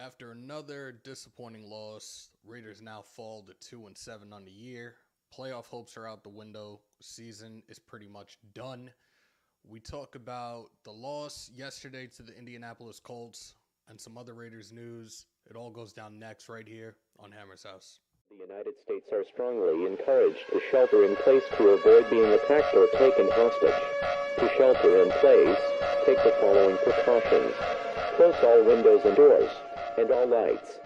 After another disappointing loss, Raiders now fall to 2-7 on the year. Playoff hopes are out the window. Season is pretty much done. We talk about the loss yesterday to the Indianapolis Colts and some other Raiders news. It all goes down next right here on Hammers.House. The United States are strongly encouraged to shelter in place to avoid being attacked or taken hostage. To shelter in place, take the following precautions. Close all windows and doors, and all lights.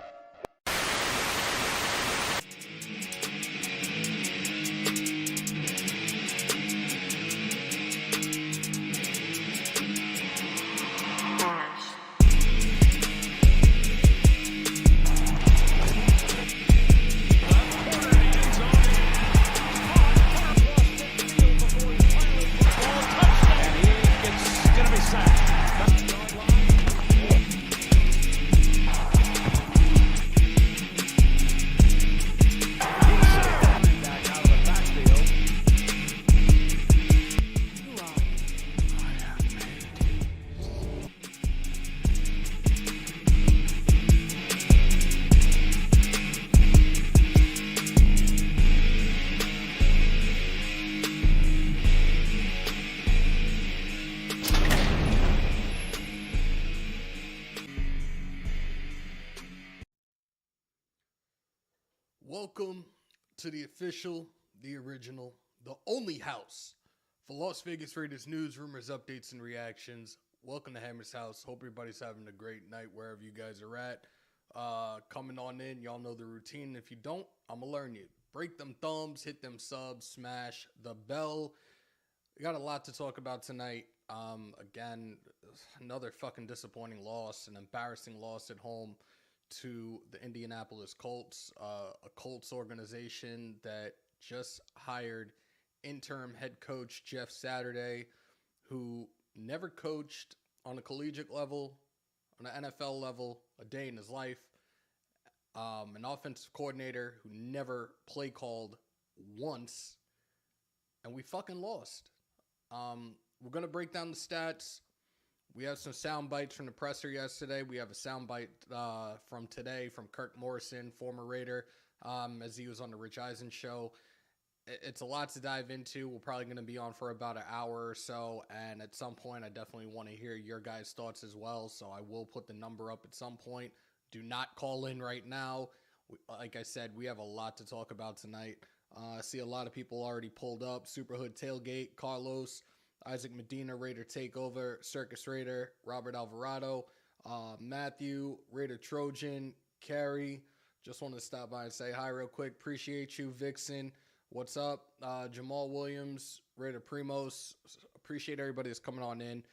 Welcome to the official, the original, the only house for Las Vegas Raiders news, rumors, updates, and reactions. Welcome to Hammers.House. Hope everybody's having a great night wherever you guys are at. Coming on in, y'all know the routine. If you don't, I'm going to learn you. Break them thumbs, hit them subs, smash the bell. We got a lot to talk about tonight. Again, another fucking disappointing loss, an embarrassing loss at home to the Indianapolis Colts, a Colts organization that just hired interim head coach Jeff Saturday, who never coached on a collegiate level, on an NFL level, a day in his life, an offensive coordinator who never play called once, and we fucking lost. We're going to break down the stats. We have some sound bites from the presser yesterday. We have a sound bite from today from Kirk Morrison, former Raider, as he was on the Rich Eisen show. It's a lot to dive into. We're probably going to be on for about an hour or so, and at some point, I definitely want to hear your guys' thoughts as well, so I will put the number up at some point. Do not call in right now. Like I said, we have a lot to talk about tonight. I see a lot of people already pulled up. Superhood Tailgate, Carlos, Isaac Medina, Raider Takeover, Circus Raider, Robert Alvarado, Matthew, Raider Trojan, Carrie. Just wanted to stop by and say hi real quick. Appreciate you, Vixen. What's up? Jamal Williams, Raider Primos. Appreciate everybody that's coming on in.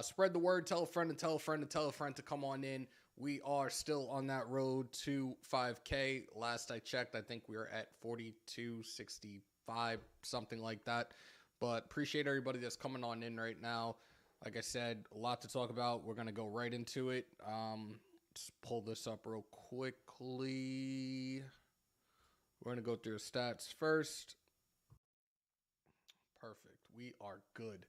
Spread the word. Tell a friend and tell a friend and tell a friend to come on in. We are still on that road to 5K. Last I checked, I think we were at 4265, something like that. But appreciate everybody that's coming on in right now. Like I said, a lot to talk about. We're going to go right into it. Just pull this up real quickly. We're going to go through the stats first. Perfect. We are good.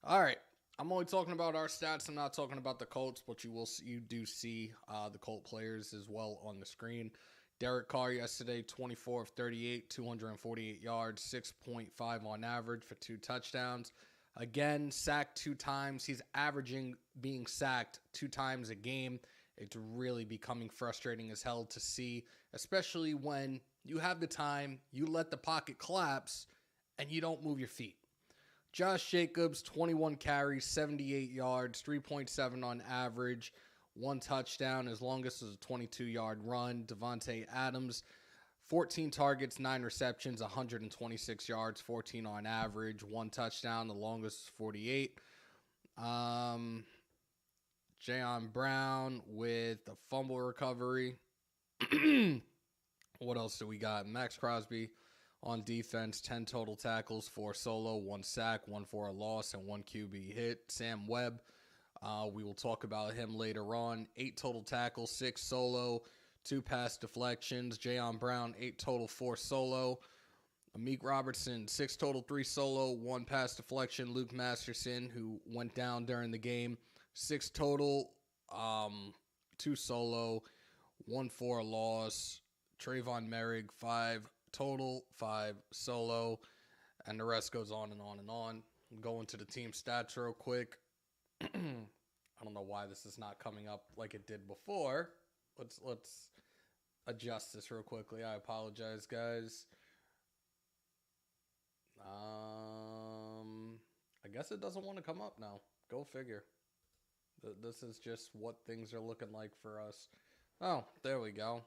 All right. I'm only talking about our stats. I'm not talking about the Colts, but you do see the Colt players as well on the screen. Derek Carr yesterday, 24 of 38, 248 yards, 6.5 on average for 2 touchdowns. Again, sacked 2 times. He's averaging being sacked 2 times a game. It's really becoming frustrating as hell to see, especially when you have the time, you let the pocket collapse, and you don't move your feet. Josh Jacobs, 21 carries, 78 yards, 3.7 on average. 1 touchdown. His longest was a 22-yard run. Devontae Adams, 14 targets, 9 receptions, 126 yards, 14 on average. 1 touchdown. The longest was 48. Jayon Brown with a fumble recovery. What else do we got? Max Crosby on defense, 10 total tackles, 4 solo, 1 sack, 1 for a loss, and 1 QB hit. Sam Webb. We will talk about him later on. 8 total tackles, 6 solo, 2 pass deflections. Jayon Brown, 8 total, 4 solo. Amik Robertson, 6 total, 3 solo, 1 pass deflection. Luke Masterson, who went down during the game, 6 total, 2 solo. 1 for a loss. Trayvon Merrick, 5 total, 5 solo. And the rest goes on and on and on. Go into the team stats real quick. I don't know why this is not coming up like it did before. Let's adjust this real quickly. I apologize, guys. I guess it doesn't want to come up now. Go figure. This is just what things are looking like for us. Oh, there we go.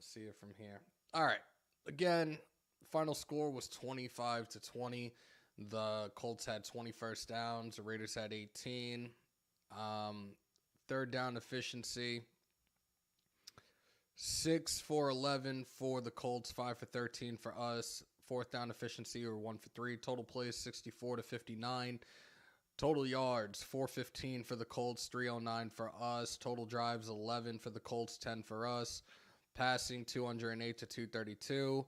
See it from here. All right. Again, final score was 25-20. The Colts had 20 first downs. The Raiders had 18. Third down efficiency, 6 for 11 for the Colts, 5 for 13 for us. Fourth down efficiency, we were 1 for 3. Total plays, 64-59. Total yards, 415 for the Colts, 309 for us. Total drives, 11 for the Colts, 10 for us. Passing, 208-232.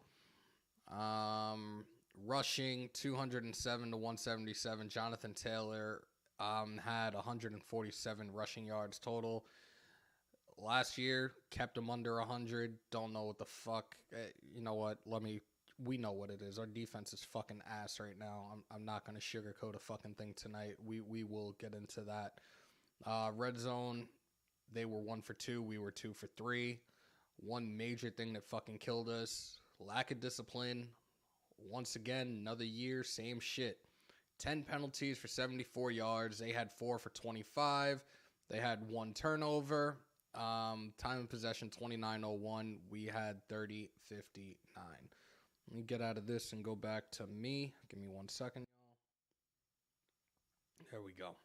Rushing, 207-177. Jonathan Taylor had 147 rushing yards total. Last year, kept him under 100. Don't know what the fuck. You know what? We know what it is. Our defense is fucking ass right now. I'm not going to sugarcoat a fucking thing tonight. We will get into that. Red zone, they were 1 for 2. We were 2 for 3. One major thing that fucking killed us, lack of discipline. Once again, another year, same shit. 10 penalties for 74 yards. They had 4 for 25. They had 1 turnover. Time of possession, 29:01. We had 30:59. Let me get out of this and go back to me. Give me 1 second, y'all. There we go.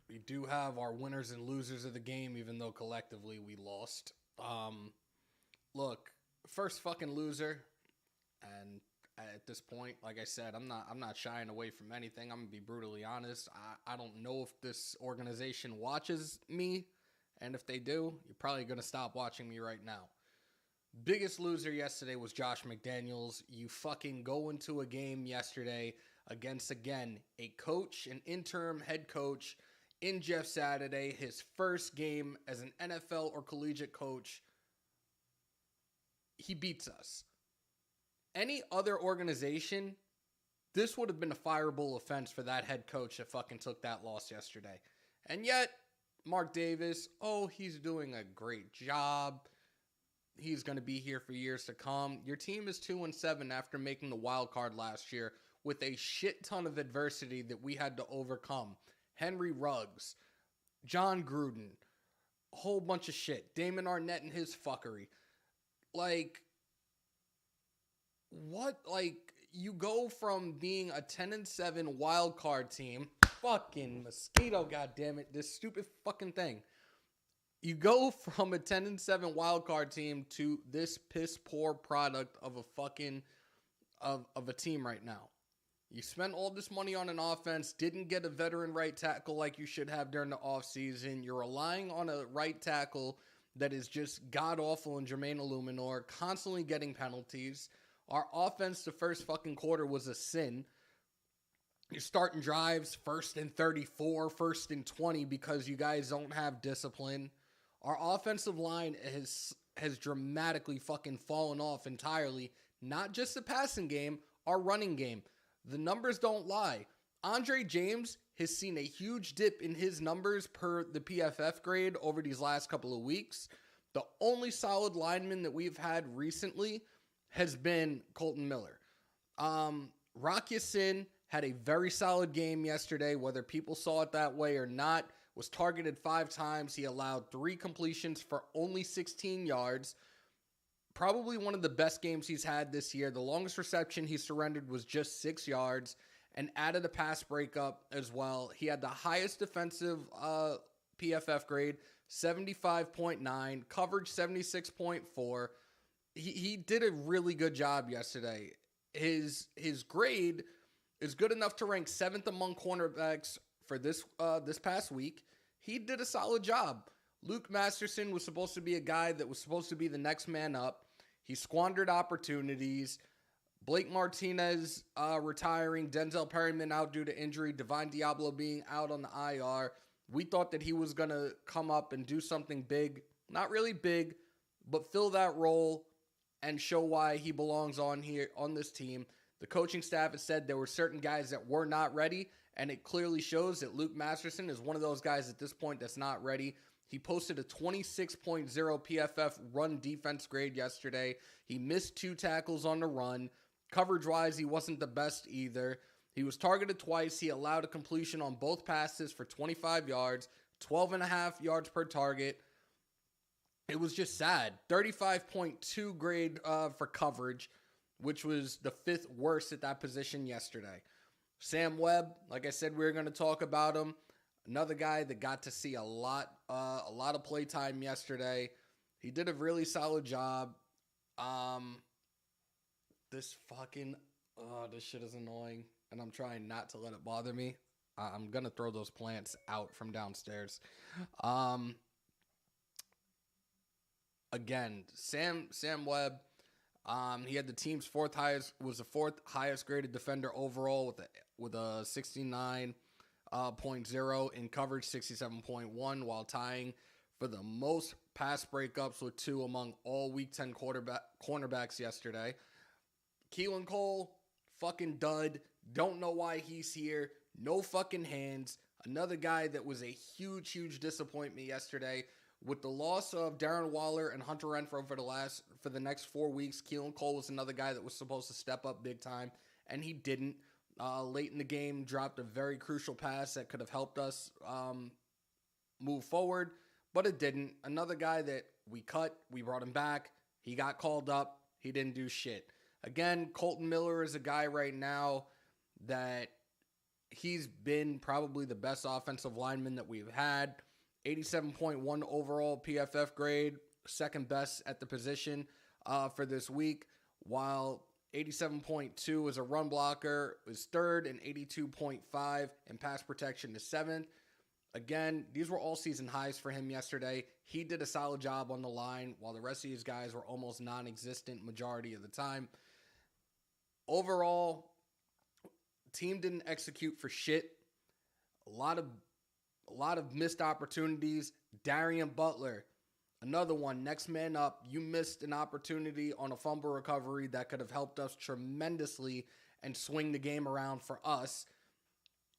We do have our winners and losers of the game, even though collectively we lost. Look, first fucking loser, and at this point, like I said, I'm not shying away from anything. I'm gonna be brutally honest. I don't know if this organization watches me, and if they do, you're probably gonna stop watching me right now. Biggest loser yesterday was Josh McDaniels. You fucking go into a game yesterday against, again, a coach, an interim head coach in Jeff Saturday, his first game as an NFL or collegiate coach. He beats us. Any other organization, this would have been a fireable offense for that head coach that fucking took that loss yesterday. And yet, Mark Davis, he's doing a great job. He's going to be here for years to come. Your team is 2-7 after making the wild card last year with a shit ton of adversity that we had to overcome. Henry Ruggs, John Gruden, a whole bunch of shit. Damon Arnett and his fuckery. Like, what? Like, you go from being a 10-7 wild card team. Fucking mosquito, goddammit. This stupid fucking thing. You go from a 10-7 wild card team to this piss poor product of a fucking of a team right now. You spent all this money on an offense, didn't get a veteran right tackle like you should have during the offseason. You're relying on a right tackle that is just god-awful in Jermaine Illuminor, constantly getting penalties. Our offense the first fucking quarter was a sin. You're starting drives 1st and 34, 1st and 20 because you guys don't have discipline. Our offensive line has dramatically fucking fallen off entirely. Not just the passing game, our running game. The numbers don't lie. Andre James has seen a huge dip in his numbers per the PFF grade over these last couple of weeks. The only solid lineman that we've had recently has been Colton Miller. Rock Ya-Sin had a very solid game yesterday, whether people saw it that way or not. Was targeted 5 times. He allowed 3 completions for only 16 yards. Probably one of the best games he's had this year. The longest reception he surrendered was just 6 yards and added a pass breakup as well. He had the highest defensive PFF grade, 75.9, coverage 76.4. He did a really good job yesterday. His grade is good enough to rank 7th among cornerbacks for this past week. He did a solid job. Luke Masterson was supposed to be a guy that was supposed to be the next man up. He squandered opportunities. Blake Martinez retiring. Denzel Perryman out due to injury. Divine Diablo being out on the IR. We thought that he was going to come up and do something big, not really big, but fill that role and show why he belongs on this team. The coaching staff has said there were certain guys that were not ready, and it clearly shows that Luke Masterson is one of those guys at this point that's not ready. He posted a 26.0 PFF run defense grade yesterday. He missed 2 tackles on the run. Coverage-wise, he wasn't the best either. He was targeted twice. He allowed a completion on both passes for 25 yards, 12.5 yards per target. It was just sad. 35.2 grade for coverage, which was the 5th worst at that position yesterday. Sam Webb, like I said, we were going to talk about him. Another guy that got to see a lot of play time yesterday. He did a really solid job. This shit is annoying, and I'm trying not to let it bother me. I'm going to throw those plants out from downstairs. Again, Sam Webb, he had the team's fourth highest graded defender overall with a 69.0 in coverage, 67.1, while tying for the most pass breakups with 2 among all Week 10 cornerbacks yesterday. Keelan Cole, fucking dud. Don't know why he's here. No fucking hands. Another guy that was a huge, huge disappointment yesterday. With the loss of Darren Waller and Hunter Renfrow for the next 4 weeks, Keelan Cole was another guy that was supposed to step up big time, and he didn't. Late in the game, dropped a very crucial pass that could have helped us move forward, but it didn't. Another guy that we cut, we brought him back. He got called up. He didn't do shit. Again, Colton Miller is a guy right now that he's been probably the best offensive lineman that we've had. 87.1 overall PFF grade, second best at the position for this week, while 87.2 as a run blocker is third, and 82.5 in pass protection is seventh. Again, these were all season highs for him yesterday. He did a solid job on the line, while the rest of these guys were almost non-existent majority of the time. Overall, team didn't execute for shit. A lot of missed opportunities. Darian Butler, another one, next man up. You missed an opportunity on a fumble recovery that could have helped us tremendously and swing the game around for us.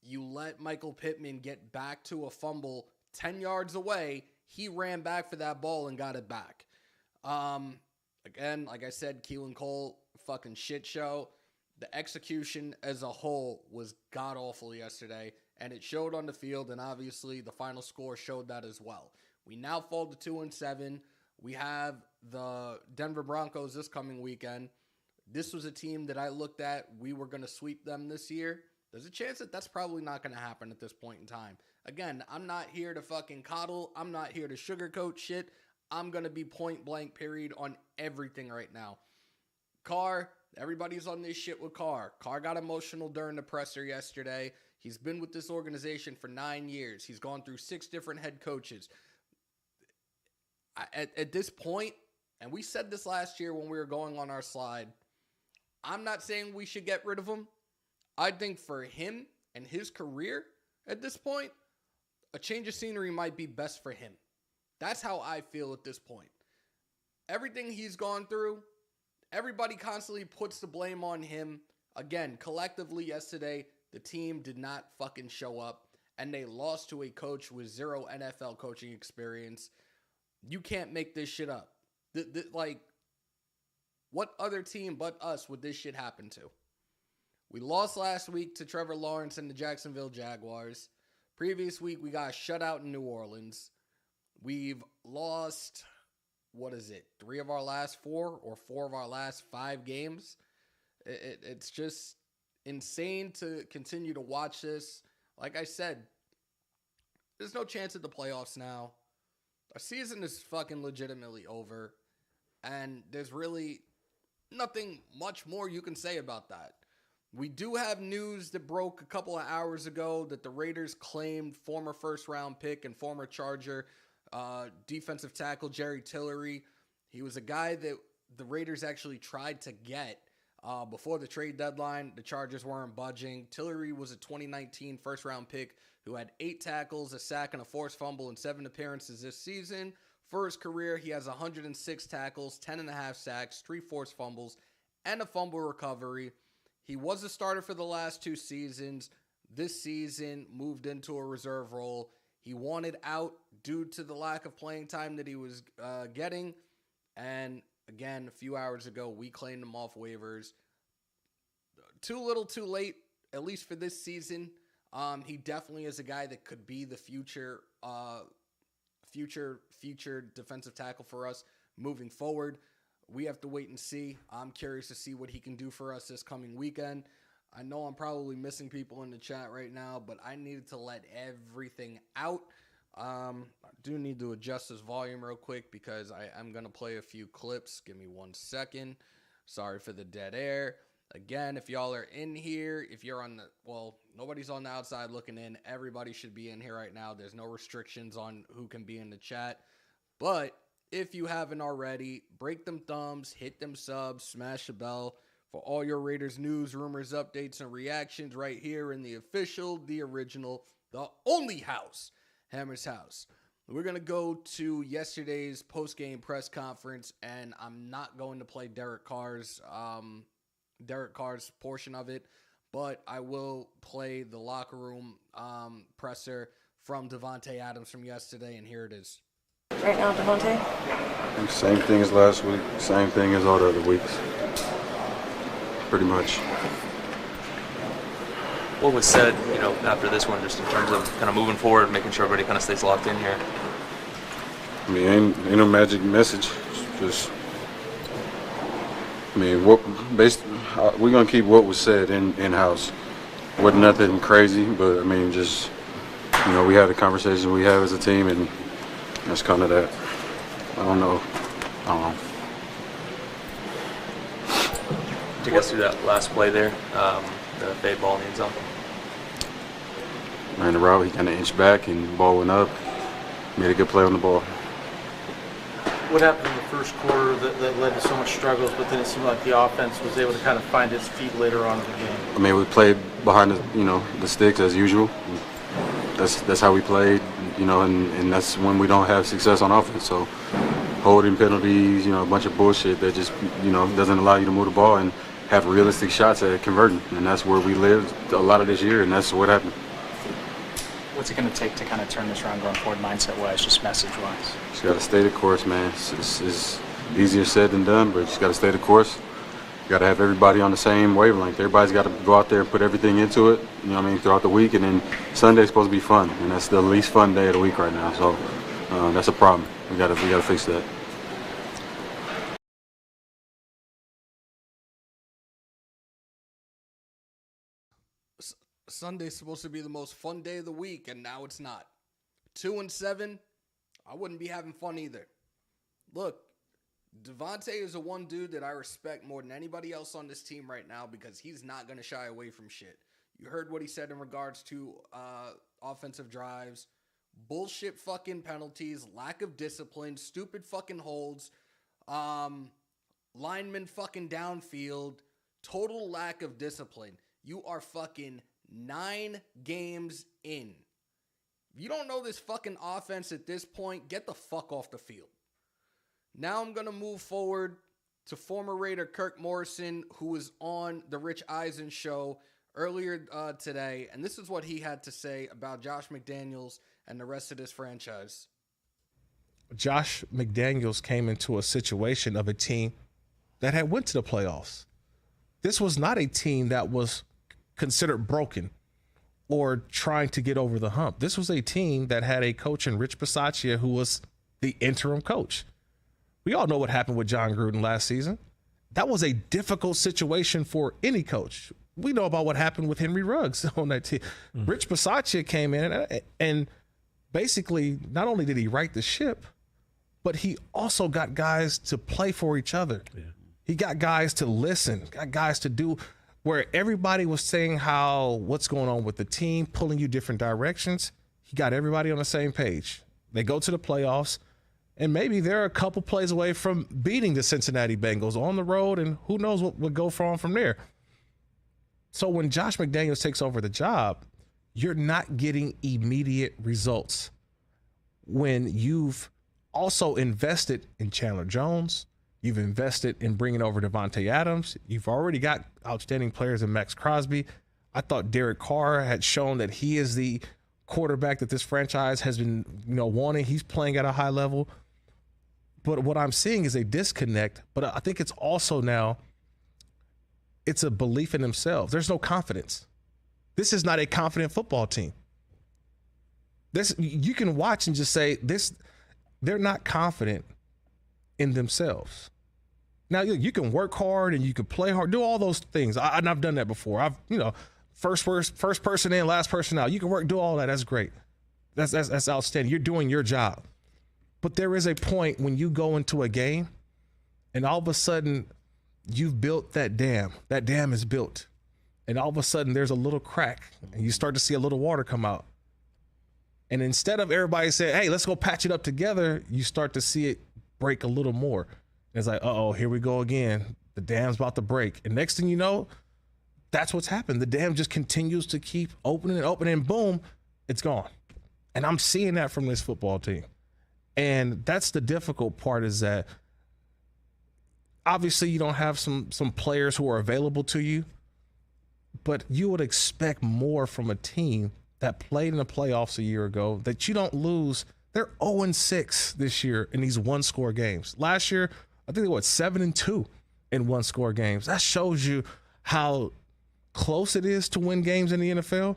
You let Michael Pittman get back to a fumble 10 yards away. He ran back for that ball and got it back. Again, like I said, Keelan Cole, fucking shit show. The execution as a whole was god-awful yesterday, and it showed on the field, and obviously the final score showed that as well. We now fall to 2-7. We have the Denver Broncos this coming weekend. This was a team that I looked at. We were going to sweep them this year. There's a chance that that's probably not going to happen at this point in time. Again, I'm not here to fucking coddle. I'm not here to sugarcoat shit. I'm going to be point blank period on everything right now. Carr, everybody's on this shit with Carr. Carr got emotional during the presser yesterday. He's been with this organization for 9 years. He's gone through 6 different head coaches. At this point, and we said this last year when we were going on our slide, I'm not saying we should get rid of him. I think for him and his career at this point, a change of scenery might be best for him. That's how I feel at this point. Everything he's gone through, everybody constantly puts the blame on him. Again, collectively yesterday, the team did not fucking show up, and they lost to a coach with 0 NFL coaching experience. You can't make this shit up. What other team but us would this shit happen to? We lost last week to Trevor Lawrence and the Jacksonville Jaguars. Previous week, we got shut out in New Orleans. We've lost, 3 of our last 4 or 4 of our last 5 games? It's just insane to continue to watch this. Like I said, there's no chance at the playoffs now. Our season is fucking legitimately over. And there's really nothing much more you can say about that. We do have news that broke a couple of hours ago that the Raiders claimed former first-round pick and former Charger defensive tackle Jerry Tillery. He was a guy that the Raiders actually tried to get Before the trade deadline, the Chargers weren't budging. Tillery was a 2019 first-round pick who had 8 tackles, a sack, and a forced fumble in 7 appearances this season. For his career, he has 106 tackles, 10.5 sacks, 3 forced fumbles, and a fumble recovery. He was a starter for the last 2 seasons. This season, moved into a reserve role. He wanted out due to the lack of playing time that he was getting. And again, a few hours ago, we claimed him off waivers. Too little, too late, at least for this season. He definitely is a guy that could be the future defensive tackle for us moving forward. We have to wait and see. I'm curious to see what he can do for us this coming weekend. I know I'm probably missing people in the chat right now, but I needed to let everything out. I do need to adjust this volume real quick because I'm going to play a few clips. Give me 1 second. Sorry for the dead air. Again, if y'all are in here, if you're on nobody's on the outside looking in. Everybody should be in here right now. There's no restrictions on who can be in the chat. But if you haven't already, break them thumbs, hit them subs, smash the bell for all your Raiders news, rumors, updates, and reactions right here in the official, the original, the only house, Hammers.House. We're going to go to yesterday's post-game press conference, and I'm not going to play Derek Carr's portion of it, but I will play the locker room presser from Davante Adams from yesterday, and here it is. Right now, Davante? Same thing as last week, same thing as all the other weeks. Pretty much. What was said, after this one, just in terms of kind of moving forward, making sure everybody kind of stays locked in here? I mean, ain't no magic message. Just, we're gonna keep what was said in-house. Wasn't nothing crazy, but just, we had the conversation we have as a team, and that's kind of that. I don't know. To get through that last play there, the fade ball in the end zone. Ran the route, he kind of inched back, and the ball went up. Made a good play on the ball. What happened in the first quarter that led to so much struggles, but then it seemed like the offense was able to kind of find its feet later on in the game? We played behind the sticks as usual. That's how we played, and that's when we don't have success on offense. So holding penalties, a bunch of bullshit that just, doesn't allow you to move the ball and have realistic shots at converting. And that's where we lived a lot of this year, and that's what happened. What's it going to take to kind of turn this around going forward, mindset-wise, just message-wise? Just got to stay the course, man. It's easier said than done, but just got to stay the course. You got to have everybody on the same wavelength. Everybody's got to go out there and put everything into it, throughout the week. And then Sunday's supposed to be fun, and that's the least fun day of the week right now. So that's a problem. We got to fix that. Sunday's supposed to be the most fun day of the week, and now it's not. 2-7, I wouldn't be having fun either. Look, Davante is the one dude that I respect more than anybody else on this team right now because he's not going to shy away from shit. You heard what he said in regards to offensive drives, bullshit fucking penalties, lack of discipline, stupid fucking holds, linemen fucking downfield, total lack of discipline. You are fucking 9 games in. If you don't know this fucking offense at this point, get the fuck off the field. Now I'm going to move forward to former Raider Kirk Morrison, who was on the Rich Eisen show earlier today, and this is what he had to say about Josh McDaniels and the rest of this franchise. Josh McDaniels came into a situation of a team that had went to the playoffs. This was not a team that was considered broken or trying to get over the hump. This was a team that had a coach in Rich Bisaccia who was the interim coach. We all know what happened with John Gruden last season. That was a difficult situation for any coach. We know about what happened with Henry Ruggs on that team. Mm-hmm. Rich Bisaccia came in and basically not only did he right the ship, but he also got guys to play for each other. Yeah. He got guys to listen, got guys to do where everybody was saying what's going on with the team, pulling you different directions. He got everybody on the same page. They go to the playoffs. And maybe they're a couple plays away from beating the Cincinnati Bengals on the road, and who knows what would go from there. So when Josh McDaniels takes over the job, you're not getting immediate results. When you've also invested in Chandler Jones, you've invested in bringing over Devontae Adams, you've already got outstanding players in Max Crosby. I thought Derek Carr had shown that he is the quarterback that this franchise has been, wanting. He's playing at a high level. But what I'm seeing is a disconnect. But I think it's also now, it's a belief in themselves. There's no confidence. This is not a confident football team. You can watch and just say they're not confident in themselves. Now you can work hard and you can play hard, do all those things. I've done that before. I've first person in, last person out. You can do all that. That's great. That's outstanding. You're doing your job. But there is a point when you go into a game and all of a sudden you've built that dam. That dam is built. And all of a sudden there's a little crack and you start to see a little water come out. And instead of everybody saying, hey, let's go patch it up together, you start to see it break a little more. And it's like, uh-oh, here we go again. The dam's about to break. And next thing you know, that's what's happened. The dam just continues to keep opening and opening, and boom, it's gone. And I'm seeing that from this football team. And that's the difficult part, is that obviously you don't have some players who are available to you, but you would expect more from a team that played in the playoffs a year ago, that you don't lose. They're 0-6 this year in these one-score games. Last year, I think they were 7-2 in one-score games. That shows you how close it is to win games in the NFL.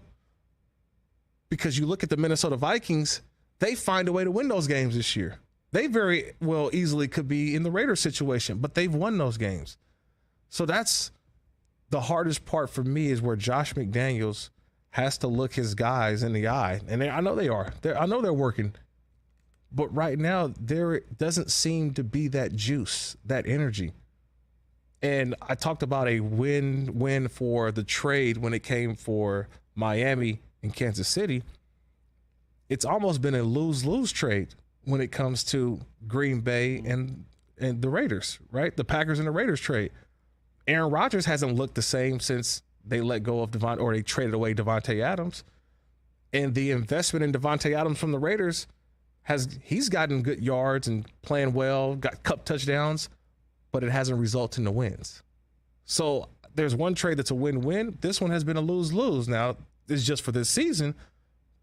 Because you look at the Minnesota Vikings, they find a way to win those games this year. They very well easily could be in the Raiders situation, but they've won those games. So that's the hardest part for me, is where Josh McDaniels has to look his guys in the eye. And I know they are. I know they're working. But right now, there doesn't seem to be that juice, that energy. And I talked about a win for the trade when it came for Miami and Kansas City. It's almost been a lose-lose trade when it comes to Green Bay and the Raiders, right? The Packers and the Raiders trade. Aaron Rodgers hasn't looked the same since they let go of they traded away Devontae Adams. And the investment in Devontae Adams from the Raiders, he's gotten good yards and playing well, got cup touchdowns, but it hasn't resulted in the wins. So there's one trade that's a win-win. This one has been a lose-lose. Now, it's just for this season,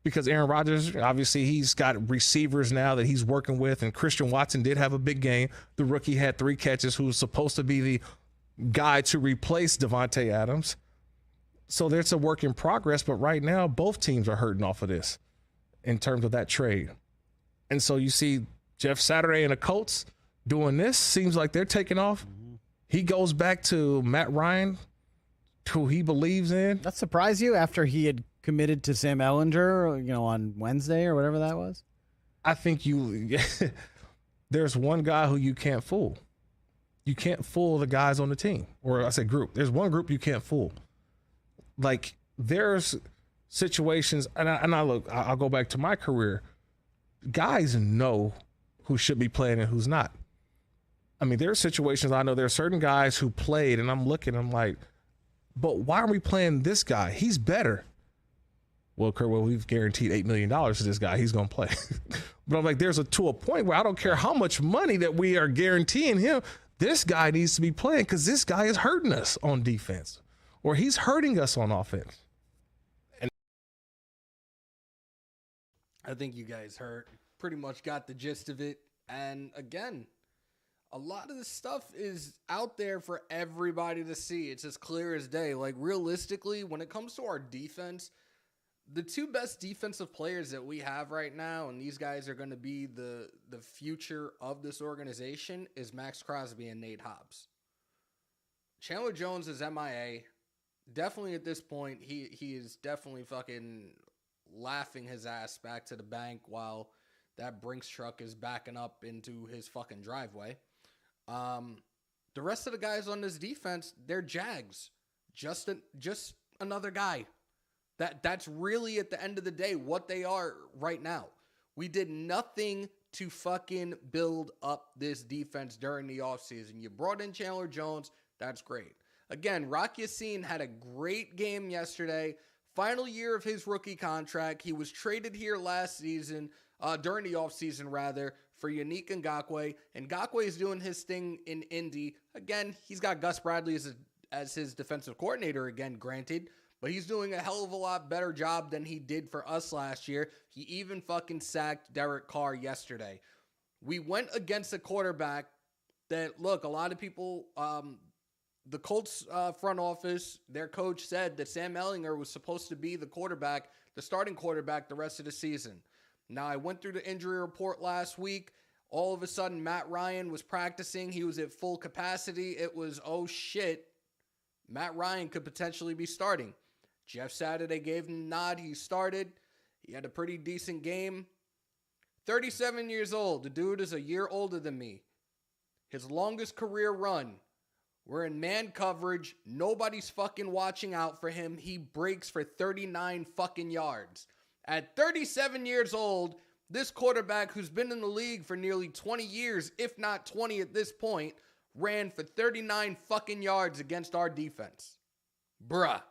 because Aaron Rodgers, obviously, he's got receivers now that he's working with, and Christian Watson did have a big game. The rookie had 3 catches, who was supposed to be the guy to replace Devontae Adams. So there's a work in progress, but right now, both teams are hurting off of this in terms of that trade. And so you see Jeff Saturday and the Colts doing this. Seems like they're taking off. Mm-hmm. He goes back to Matt Ryan, who he believes in. That surprised you after he had committed to Sam Ehlinger, on Wednesday or whatever that was? I think there's one guy who you can't fool. You can't fool the guys on the team. Or I said group. There's one group you can't fool. Like, there's situations, and I'll go back to my career. Guys know who should be playing and who's not. I mean, there are situations, I know there are certain guys who played, and I'm like, but why are we playing this guy? He's better. Well, Kurt, we've guaranteed $8 million to this guy. He's going to play. But I'm like, to a point where I don't care how much money that we are guaranteeing him. This guy needs to be playing, because this guy is hurting us on defense, or he's hurting us on offense. And I think you guys pretty much got the gist of it. And again, a lot of this stuff is out there for everybody to see. It's as clear as day. Like, realistically, when it comes to our defense, the 2 best defensive players that we have right now, and these guys are going to be the future of this organization, is Max Crosby and Nate Hobbs. Chandler Jones is MIA. Definitely at this point, he is definitely fucking laughing his ass back to the bank while that Brinks truck is backing up into his fucking driveway. The rest of the guys on this defense, they're Jags. Just another guy. That's really, at the end of the day, what they are right now. We did nothing to fucking build up this defense during the offseason. You brought in Chandler Jones. That's great. Again, Rock Ya-Sin had a great game yesterday. Final year of his rookie contract. He was traded here last season, during the offseason rather, for Yannick Ngakoue. Ngakoue is doing his thing in Indy. Again, he's got Gus Bradley as his defensive coordinator again, granted. But he's doing a hell of a lot better job than he did for us last year. He even fucking sacked Derek Carr yesterday. We went against a quarterback that, look, a lot of people, the Colts front office, their coach said that Sam Ehlinger was supposed to be the quarterback, the starting quarterback the rest of the season. Now, I went through the injury report last week. All of a sudden, Matt Ryan was practicing. He was at full capacity. It was, oh shit, Matt Ryan could potentially be starting. Jeff Saturday gave him a nod. He started. He had a pretty decent game. 37 years old. The dude is a year older than me. His longest career run. We're in man coverage. Nobody's fucking watching out for him. He breaks for 39 fucking yards. At 37 years old, this quarterback who's been in the league for nearly 20 years, if not 20 at this point, ran for 39 fucking yards against our defense. Bruh.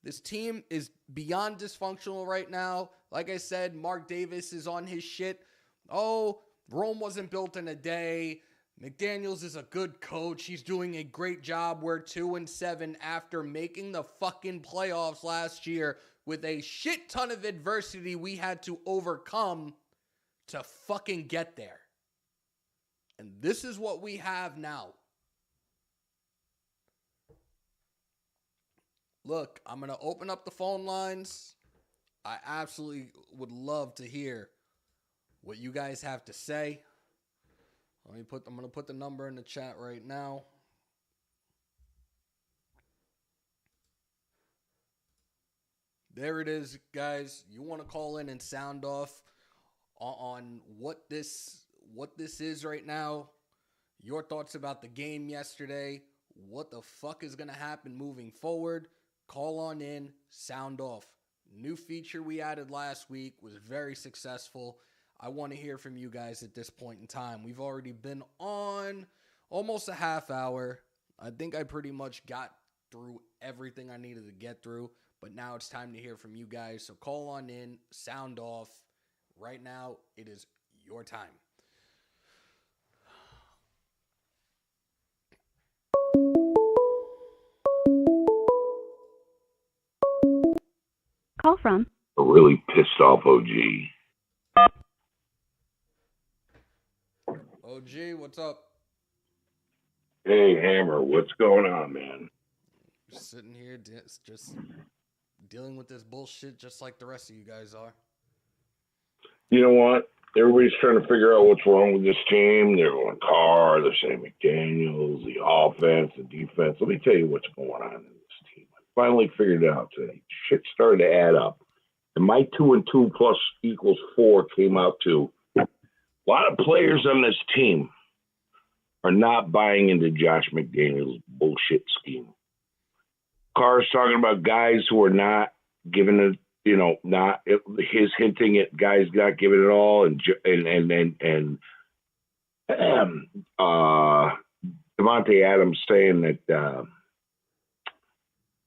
This team is beyond dysfunctional right now. Like I said, Mark Davis is on his shit. Oh, Rome wasn't built in a day. McDaniels is a good coach. He's doing a great job. We're 2-7 after making the fucking playoffs last year with a shit ton of adversity we had to overcome to fucking get there. And this is what we have now. Look, I'm going to open up the phone lines. I absolutely would love to hear what you guys have to say. I'm going to put the number in the chat right now. There it is, guys. You want to call in and sound off on what this is right now. Your thoughts about the game yesterday. What the fuck is going to happen moving forward? Call on in, sound off. New feature we added last week was very successful. I want to hear from you guys at this point in time. We've already been on almost a half hour. I think I pretty much got through everything I needed to get through, but now it's time to hear from you guys. So call on in, sound off. Right now, it is your time. Call from a really pissed off OG. OG, what's up? Hey, Hammer, what's going on, man? Just sitting here, just dealing with this bullshit just like the rest of you guys are. You know what? Everybody's trying to figure out what's wrong with this team. They're going Carr, they're saying McDaniels, the offense, the defense. Let me tell you what's going on in this team. I finally figured it out today. Shit started to add up. And my 2 and 2 plus equals 4 came out to a lot of players on this team are not buying into Josh McDaniels' bullshit scheme. Carr's talking about guys who are not giving it, not his hinting at guys not giving it all, and Devontae Adams saying that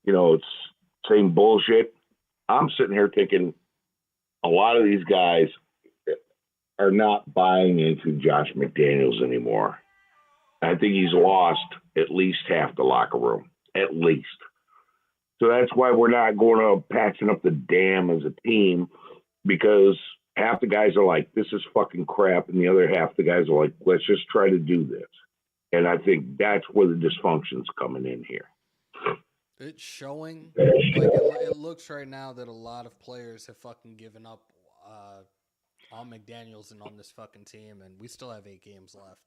it's saying bullshit. I'm sitting here thinking a lot of these guys are not buying into Josh McDaniels anymore. I think he's lost at least half the locker room, at least. So that's why we're not going to patching up the dam as a team, because half the guys are like, this is fucking crap, and the other half the guys are like, let's just try to do this. And I think that's where the dysfunction's coming in here. It's showing. It looks right now that a lot of players have fucking given up on McDaniels and on this fucking team, and we still have 8 games left.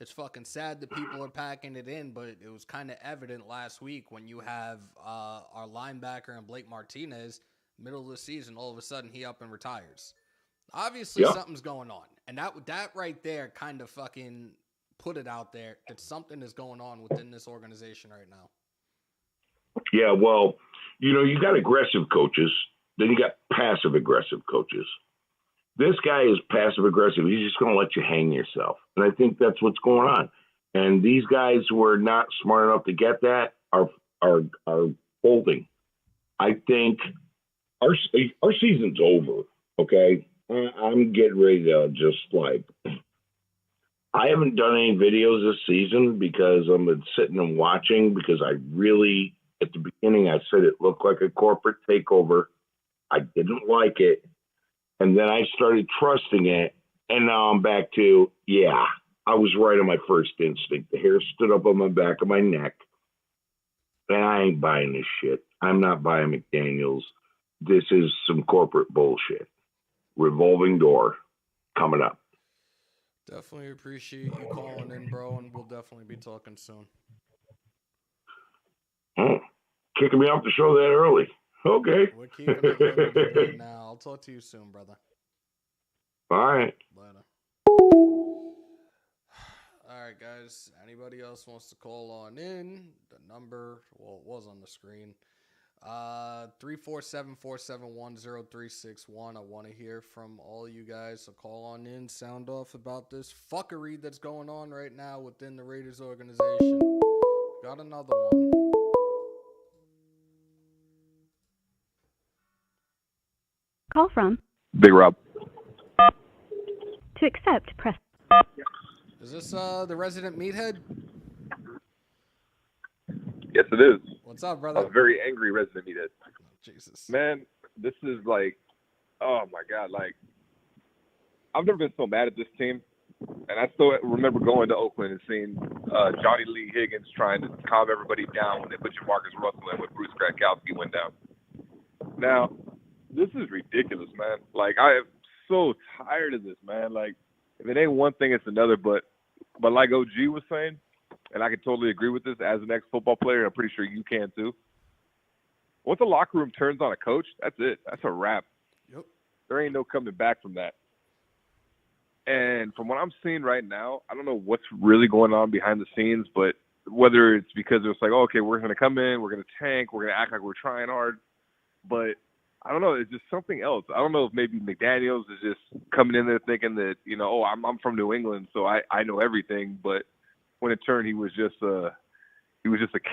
It's fucking sad that people are packing it in, but it was kind of evident last week when you have our linebacker and Blake Martinez, middle of the season, all of a sudden he up and retires. Obviously something's going on, and that right there kind of fucking put it out there that something is going on within this organization right now. Yeah, well, you got aggressive coaches, then you got passive aggressive coaches. This guy is passive aggressive. He's just going to let you hang yourself. And I think that's what's going on. And these guys who are not smart enough to get that are folding. I think our season's over, okay? I'm getting ready to just like, I haven't done any videos this season because I've been sitting and watching because I really, at the beginning, I said it looked like a corporate takeover. I didn't like it. And then I started trusting it. And now I'm back to, yeah, I was right on my first instinct. The hair stood up on my back of my neck. And I ain't buying this shit. I'm not buying McDaniels. This is some corporate bullshit. Revolving door coming up. Definitely appreciate you calling in, bro, and we'll definitely be talking soon. Kicking me off the show that early. Okay. We're keeping it limited right now. I'll talk to you soon, brother. All right. Later. All right, guys. Anybody else wants to call on in? The number, well, it was on the screen. 347-471-0361. I want to hear from all you guys, so call on in, sound off about this fuckery that's going on right now within the Raiders organization. Got another one. Call from Big Rob. To accept, press. Is this the resident meathead? Yes, it is. What's up, brother? A very angry resident meathead. Oh, Jesus. Man, this is like, oh my God, like, I've never been so mad at this team. And I still remember going to Oakland and seeing Johnny Lee Higgins trying to calm everybody down when they put Jamarcus Russell in when Bruce Gradkowski went down. Now, this is ridiculous, man. Like, I am so tired of this, man. Like, if it ain't one thing, it's another. But like OG was saying, and I can totally agree with this as an ex-football player, and I'm pretty sure you can too. Once the locker room turns on a coach, that's it. That's a wrap. Yep. There ain't no coming back from that. And from what I'm seeing right now, I don't know what's really going on behind the scenes, but whether it's because it's like, oh, okay, we're going to come in, we're going to tank, we're going to act like we're trying hard. But I don't know. It's just something else. I don't know if maybe McDaniels is just coming in there thinking that, you know, oh, I'm from New England, so I know everything. But when it turned, he was just a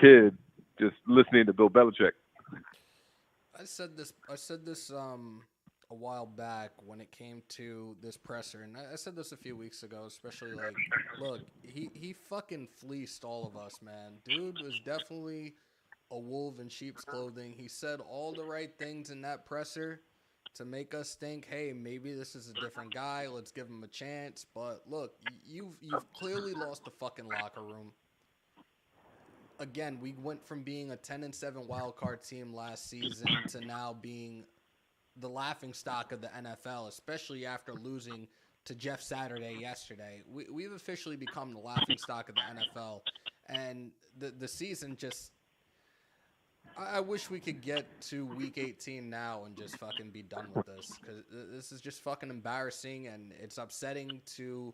kid just listening to Bill Belichick. I said this a while back when it came to this presser, and I said this a few weeks ago, especially like, look, he fucking fleeced all of us, man. Dude was definitely a wolf in sheep's clothing. He said all the right things in that presser to make us think, hey, maybe this is a different guy. Let's give him a chance. But look, you've clearly lost the fucking locker room. Again, we went from being a 10-7 wild card team last season to now being the laughingstock of the NFL, especially after losing to Jeff Saturday yesterday. We've officially become the laughingstock of the NFL, and the season just. I wish we could get to week 18 now and just fucking be done with this, because this is just fucking embarrassing, and it's upsetting to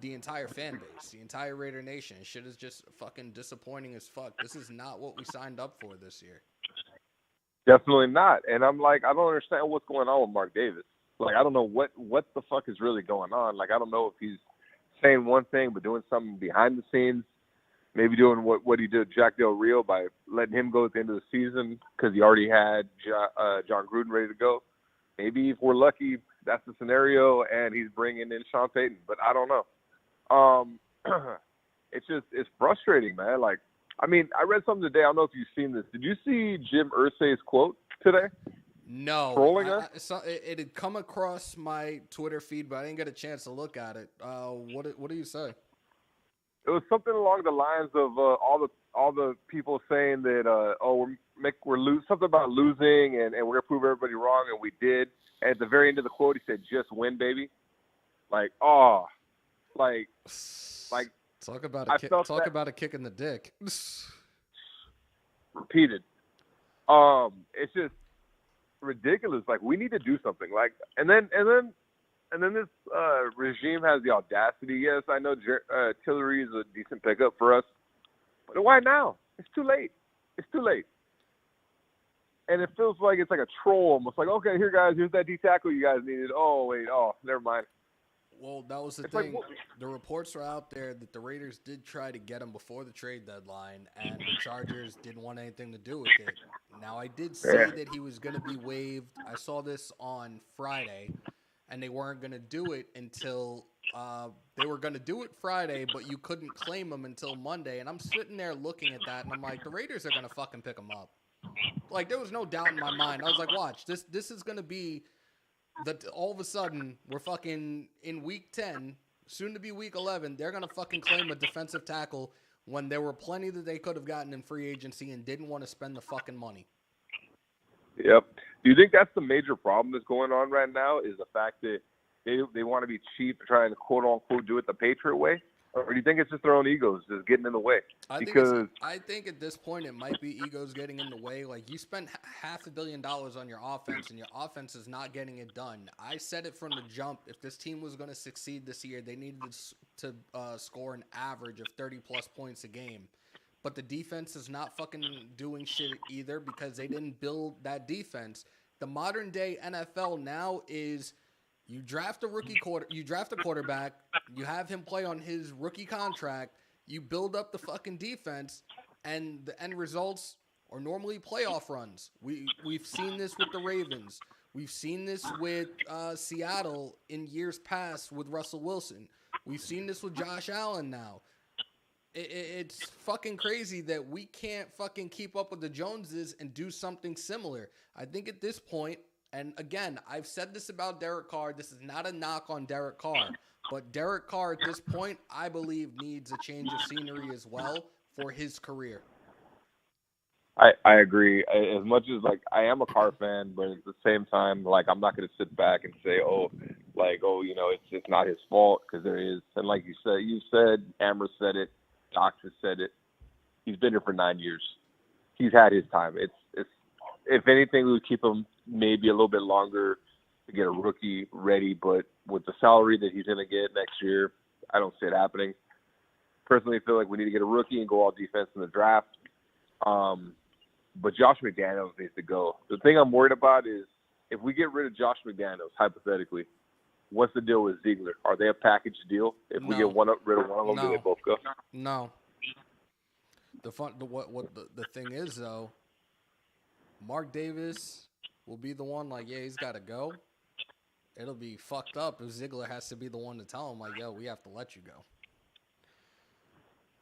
the entire fan base, the entire Raider Nation. Shit is just fucking disappointing as fuck. This is not what we signed up for this year. Definitely not. And I'm like, I don't understand what's going on with Mark Davis. Like, I don't know what the fuck is really going on. Like, I don't know if he's saying one thing but doing something behind the scenes. Maybe doing what he did Jack Del Rio by letting him go at the end of the season because he already had John Gruden ready to go. Maybe if we're lucky, that's the scenario, and he's bringing in Sean Payton. But I don't know. It's frustrating, man. Like, I mean, I read something today. I don't know if you've seen this. Did you see Jim Irsay's quote today? No. Trolling us? It had come across my Twitter feed, but I didn't get a chance to look at it. What do you say? It was something along the lines of all the people saying that we're something about losing and we're gonna prove everybody wrong, and we did. And at the very end of the quote, he said, "Just win, baby." Like, talk about a kick in the dick. Repeated. It's just ridiculous. Like, we need to do something. Like, and then this regime has the audacity. Yes, I know Tillery is a decent pickup for us, but why now? It's too late. It's too late. and it feels like it's like a troll almost. Like, okay, here, guys, here's that D tackle you guys needed. Oh, wait, never mind. Well, that was the It's thing. like, the reports were out there that the Raiders did try to get him before the trade deadline, and the Chargers didn't want anything to do with it. Now, I did see that he was going to be waived. I saw this on Friday, and they weren't going to do it until they were going to do it Friday, but you couldn't claim him until Monday. And I'm sitting there looking at that, and I'm like, the Raiders are going to fucking pick him up. Like, there was no doubt in my mind. I was like, watch, this is going to be that all of a sudden we're fucking in week 10, soon to be week 11. They're going to fucking claim a defensive tackle when there were plenty that they could have gotten in free agency and didn't want to spend the fucking money. Yep. Do you think that's the major problem that's going on right now is the fact that they want to be cheap and try and quote-unquote do it the Patriot way? Or do you think it's just their own egos just getting in the way? I think at this point it might be egos getting in the way. Like, you spend $500 million on your offense, and your offense is not getting it done. I said it from the jump. If this team was going to succeed this year, they needed to score an average of 30-plus points a game. But the defense is not fucking doing shit either because they didn't build that defense. The modern-day NFL now is you draft a quarterback, you have him play on his rookie contract, you build up the fucking defense, and the end results are normally playoff runs. We've seen this with the Ravens. We've seen this with Seattle in years past with Russell Wilson. We've seen this with Josh Allen now. It's fucking crazy that we can't fucking keep up with the Joneses and do something similar. I think at this point, and again, I've said this about Derek Carr. This is not a knock on Derek Carr. But Derek Carr at this point, I believe, needs a change of scenery as well for his career. I agree. As much as, like, I am a Carr fan, but at the same time, like, I'm not going to sit back and say, it's not his fault, because there is. And like you said, Amber said it, Doctor said it. He's been here for 9 years. He's had his time. It's if anything, we would keep him maybe a little bit longer to get a rookie ready, but with the salary that he's going to get next year, I don't see it happening. Personally, I feel like we need to get a rookie and go all defense in the draft. But Josh McDaniels needs to go. The thing I'm worried about is if we get rid of Josh McDaniels, hypothetically, what's the deal with Ziegler? Are they a package deal? If we get rid of one of them, do they both go? No. The thing is, though, Mark Davis will be the one like, yeah, he's got to go. It'll be fucked up if Ziegler has to be the one to tell him, like, yo, we have to let you go.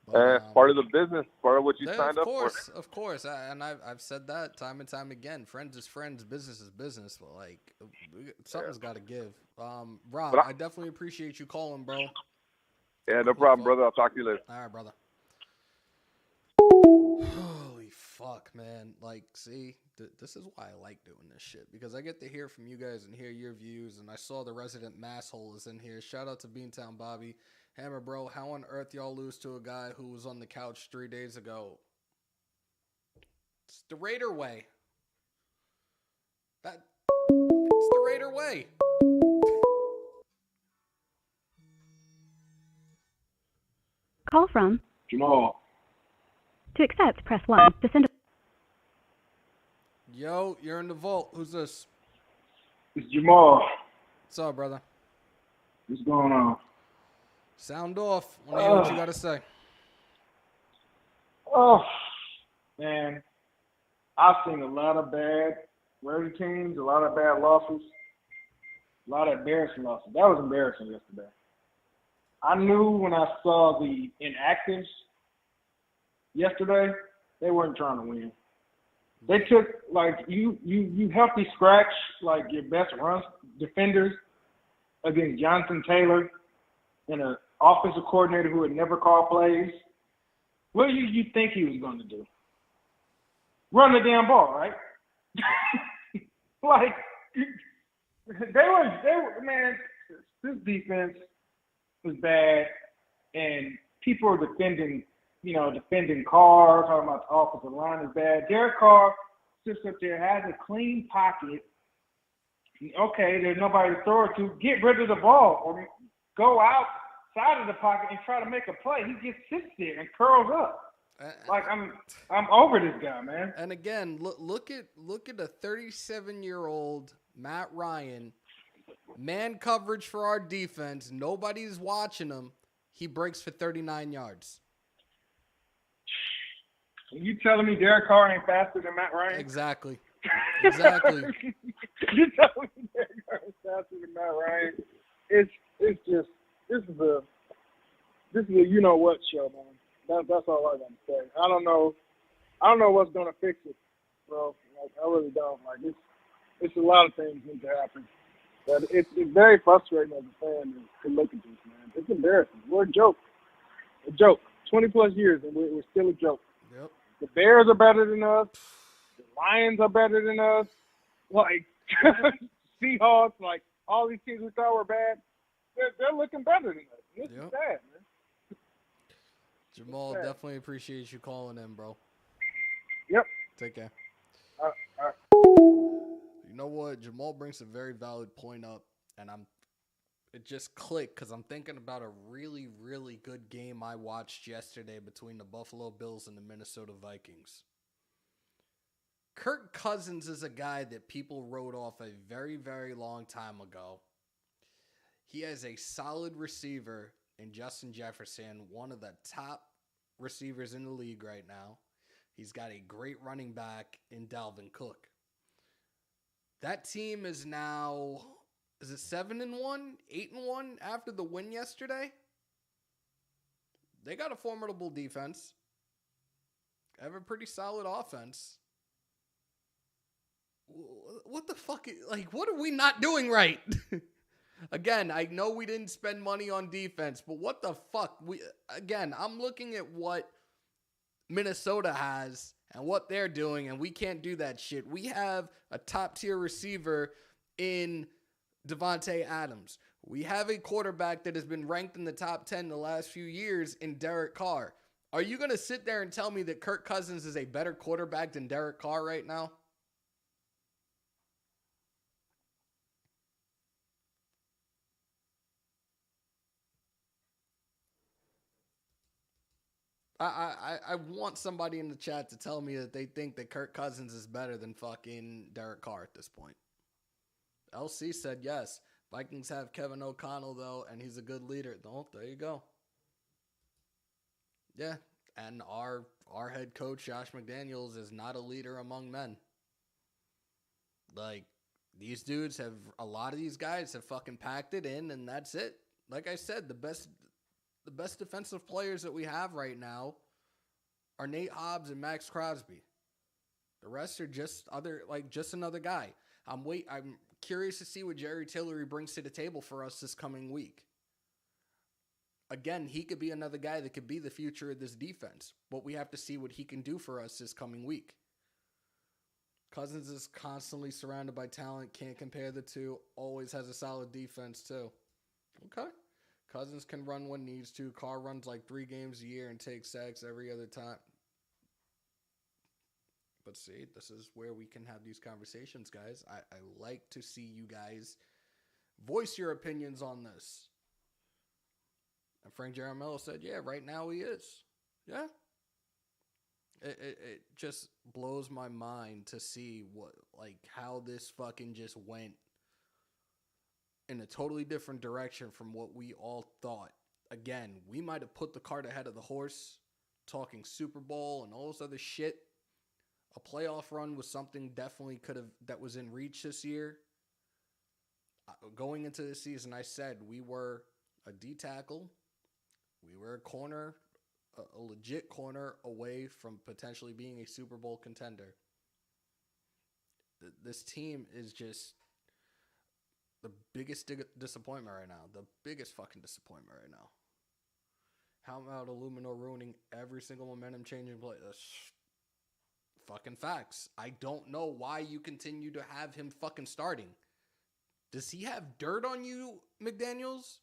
But, part of the business, part of what you signed up for. Of course. I've said that time and time again. Friends is friends, business is business. But, like, something's got to give. Rob, I definitely appreciate you calling, bro. Yeah, no problem, brother. I'll talk to you later. All right, brother. Holy fuck, man. Like, see, this is why I like doing this shit. Because I get to hear from you guys and hear your views. And I saw the resident masshole is in here. Shout out to Beantown Bobby. Hammer, bro, how on earth y'all lose to a guy who was on the couch 3 days ago? It's the Raider way. It's the Raider way. Call from Jamal. To accept, press 1. To send a... Yo, you're in the vault. Who's this? It's Jamal. What's up, brother? What's going on? Sound off. Want to hear what you got to say. Oh, man. I've seen a lot of bad Raider teams, a lot of bad losses, a lot of embarrassing losses. That was embarrassing yesterday. I knew when I saw the inactives yesterday, they weren't trying to win. They took, like, you healthy scratch, like, your best run defenders against Jonathan Taylor and an offensive coordinator who would never call plays. What do you think he was going to do? Run the damn ball, right? Like, they were, man, this defense was bad, and people are defending Carr, talking about the offensive line is bad. Derek Carr sits up there, has a clean pocket. Okay, there's nobody to throw it to. Get rid of the ball or go outside of the pocket and try to make a play. He just sits there and curls up. Like I'm over this guy, man. And again, look at a 37-year-old Matt Ryan, man coverage for our defense. Nobody's watching him. He breaks for 39 yards. You telling me Derek Carr ain't faster than Matt Ryan? Exactly. You telling me Derek Carr is faster than Matt Ryan? It's just this is a you know what show, man. That's all I gotta say. I don't know what's gonna fix it, bro. Like I really don't. Like it's a lot of things need to happen. But it's very frustrating as a fan to look at this, man. It's embarrassing. We're a joke. 20+ years and we're still a joke. Yep. The Bears are better than us. The Lions are better than us. Like Seahawks, like all these teams we thought were bad, they're looking better than us. This is sad, man. Jamal, definitely appreciate you calling in, bro. Yep. Take care. All right. You know what? Jamal brings a very valid point up, and it just clicked because I'm thinking about a really, really good game I watched yesterday between the Buffalo Bills and the Minnesota Vikings. Kirk Cousins is a guy that people wrote off a very, very long time ago. He has a solid receiver in Justin Jefferson, one of the top receivers in the league right now. He's got a great running back in Dalvin Cook. That team is now, is it 7-1, 8-1 after the win yesterday? They got a formidable defense. Have a pretty solid offense. What the fuck? Like, what are we not doing right? Again, I know we didn't spend money on defense, but what the fuck? I'm looking at what Minnesota has and what they're doing, and we can't do that shit. We have a top-tier receiver in Devontae Adams. We have a quarterback that has been ranked in the top 10 the last few years in Derek Carr. Are you going to sit there and tell me that Kirk Cousins is a better quarterback than Derek Carr right now? I want somebody in the chat to tell me that they think that Kirk Cousins is better than fucking Derek Carr at this point. LC said yes. Vikings have Kevin O'Connell, though, and he's a good leader. Oh, there you go. Yeah, and our head coach, Josh McDaniels, is not a leader among men. Like, these dudes have, a lot of these guys have fucking packed it in, and that's it. Like I said, the best defensive players that we have right now are Nate Hobbs and Max Crosby. The rest are just another guy. I'm curious to see what Jerry Tillery brings to the table for us this coming week. Again, he could be another guy that could be the future of this defense, but we have to see what he can do for us this coming week. Cousins is constantly surrounded by talent, can't compare the two, always has a solid defense too. Okay. Cousins can run when needs to. Carr runs like 3 games a year and takes sacks every other time. But see, this is where we can have these conversations, guys. I like to see you guys voice your opinions on this. And Frank Jaramello said, yeah, right now he is. Yeah. It just blows my mind to see how this fucking just went in a totally different direction from what we all thought. Again, we might have put the cart ahead of the horse, talking Super Bowl and all this other shit. A playoff run was something definitely that was in reach this year. Going into the season, I said we were a D tackle. We were a corner, a legit corner away from potentially being a Super Bowl contender. This team is just the biggest disappointment right now. The biggest fucking disappointment right now. How about Illumino ruining every single momentum-changing play? That's fucking facts. I don't know why you continue to have him fucking starting. Does he have dirt on you, McDaniels?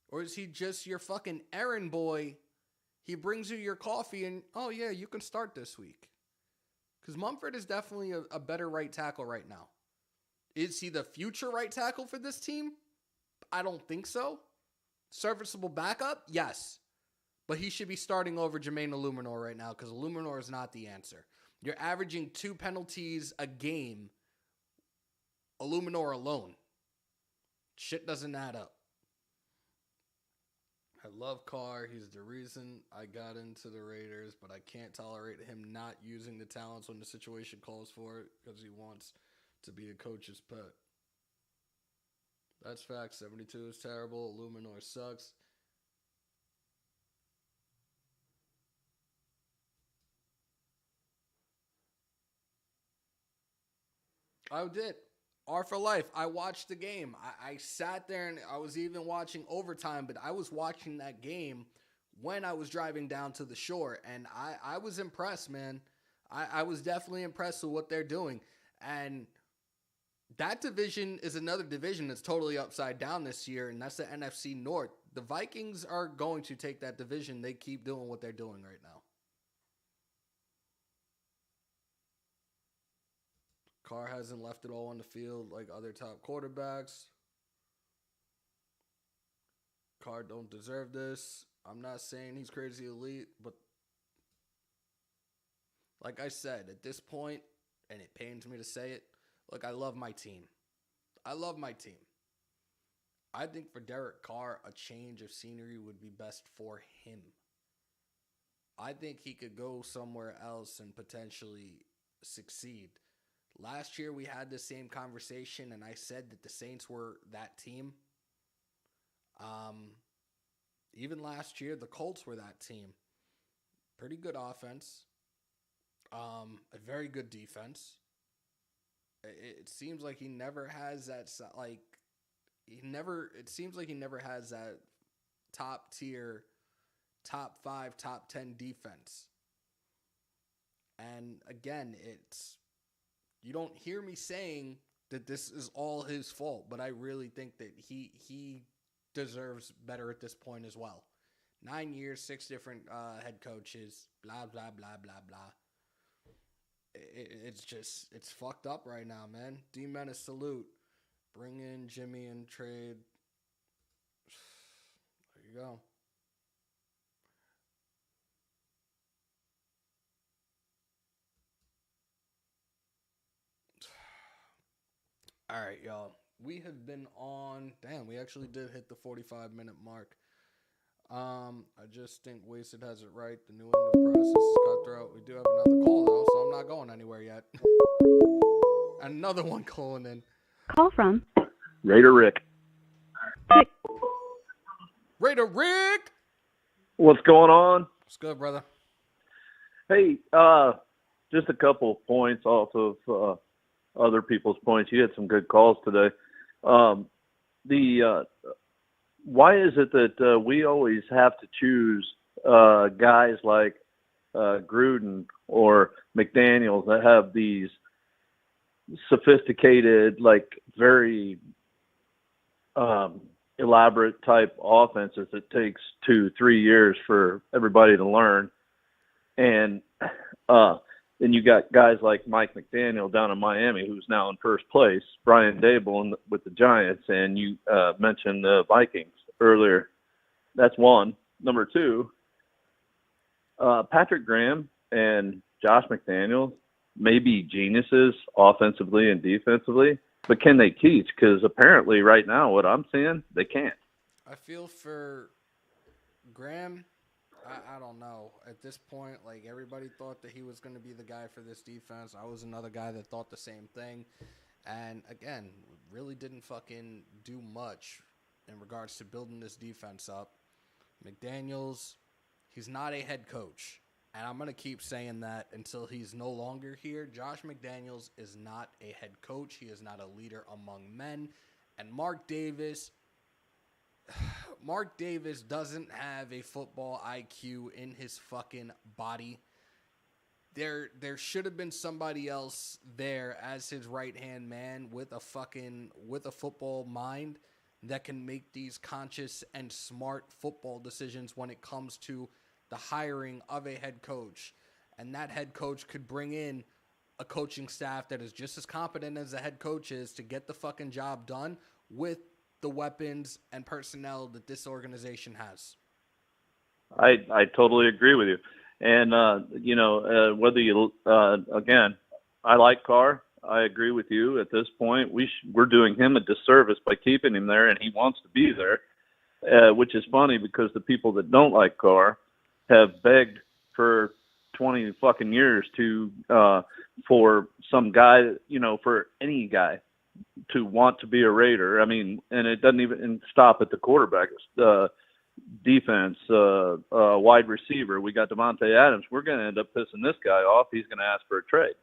Or is he just your fucking errand boy? He brings you your coffee and, oh yeah, you can start this week. Because Mumford is definitely a better right tackle right now. Is he the future right tackle for this team? I don't think so. Serviceable backup? Yes. But he should be starting over Jermaine Illuminor right now because Illuminor is not the answer. You're averaging 2 penalties a game, Illuminor alone. Shit doesn't add up. I love Carr. He's the reason I got into the Raiders, but I can't tolerate him not using the talents when the situation calls for it because he wants to be a coach's pet. That's fact. 72 is terrible. Illuminor sucks. I did. R for life. I watched the game. I sat there and I was even watching overtime, but I was watching that game when I was driving down to the shore, and I was impressed, man. I was definitely impressed with what they're doing. And that division is another division that's totally upside down this year, and that's the NFC North. The Vikings are going to take that division. They keep doing what they're doing right now. Carr hasn't left it all on the field like other top quarterbacks. Carr don't deserve this. I'm not saying he's crazy elite, but like I said, at this point, and it pains me to say it, look, I love my team. I love my team. I think for Derek Carr, a change of scenery would be best for him. I think he could go somewhere else and potentially succeed. Last year, we had the same conversation, and I said that the Saints were that team. Even last year, the Colts were that team. Pretty good offense. A very good defense. It seems like he never has that, it seems like he never has that top tier, top 5, top 10 defense. And again, you don't hear me saying that this is all his fault, but I really think that he deserves better at this point as well. 9 years, 6 different head coaches, blah, blah, blah, blah, blah. It's fucked up right now, man. D-Menace salute. Bring in Jimmy and trade. There you go. All right, y'all. We have been on. Damn, we actually did hit the 45-minute mark. I just think Wasted has it right. The New England process is cutthroat. We do have another call, though, so I'm not going anywhere yet. Another one calling in. Call from Raider Rick. Raider Rick! What's going on? What's good, brother? Hey, just a couple of points off of other people's points. You had some good calls today. Why is it that we always have to choose guys like Gruden or McDaniels that have these sophisticated, like very elaborate type offenses that takes 2-3 years for everybody to learn? And then you got guys like Mike McDaniel down in Miami, who's now in first place, Brian Daboll with the Giants, and you mentioned the Vikings earlier. That's one. Number two, Patrick Graham and Josh McDaniels may be geniuses offensively and defensively, but can they teach? Because apparently right now what I'm seeing, they can't. I feel for Graham. I don't know. At this point, like, everybody thought that he was going to be the guy for this defense. I was another guy that thought the same thing. And, again, really didn't fucking do much in regards to building this defense up. McDaniels, he's not a head coach. And I'm going to keep saying that until he's no longer here. Josh McDaniels is not a head coach. He is not a leader among men. And Mark Davis doesn't have a football IQ in his fucking body. There should have been somebody else there as his right-hand man with a football mind that can make these conscious and smart football decisions when it comes to the hiring of a head coach. And that head coach could bring in a coaching staff that is just as competent as the head coach is to get the fucking job done with the weapons and personnel that this organization has. I totally agree with you. And, whether you, again, I like Carr. I agree with you at this point. We're doing him a disservice by keeping him there, and he wants to be there, which is funny because the people that don't like Carr have begged for 20 fucking years for some guy, for any guy to want to be a Raider. I mean, and it doesn't even stop at the quarterback. Defense, wide receiver. We got Devontae Adams. We're going to end up pissing this guy off. He's going to ask for a trade.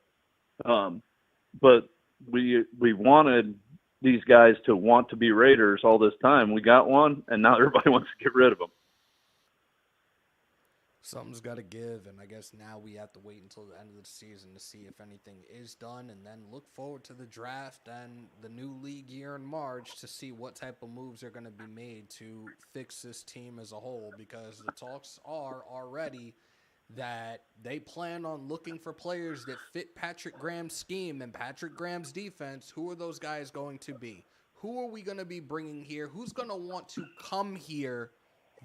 But we wanted these guys to want to be Raiders all this time. We got one, and now everybody wants to get rid of them. Something's got to give, and I guess now we have to wait until the end of the season to see if anything is done, and then look forward to the draft and the new league year in March to see what type of moves are going to be made to fix this team as a whole, because the talks are already that they plan on looking for players that fit Patrick Graham's scheme and Patrick Graham's defense. Who are those guys going to be? Who are we going to be bringing here? Who's going to want to come here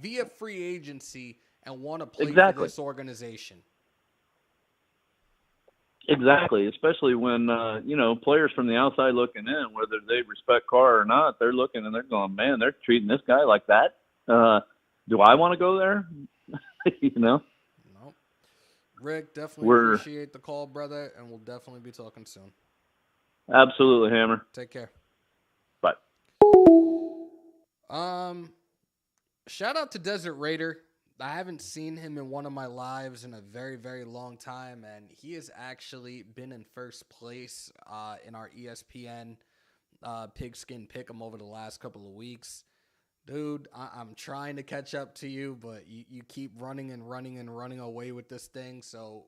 via free agency and want to play for this organization? Exactly, especially when, players from the outside looking in, whether they respect Carr or not, they're looking and they're going, man, they're treating this guy like that. Do I want to go there? Nope. Rick, definitely appreciate the call, brother, and we'll definitely be talking soon. Absolutely, Hammer. Take care. Bye. Shout out to Desert Raider. I haven't seen him in one of my lives in a very, very long time, and he has actually been in first place in our ESPN Pigskin Pick'em over the last couple of weeks. Dude, I'm trying to catch up to you, but you keep running away with this thing, so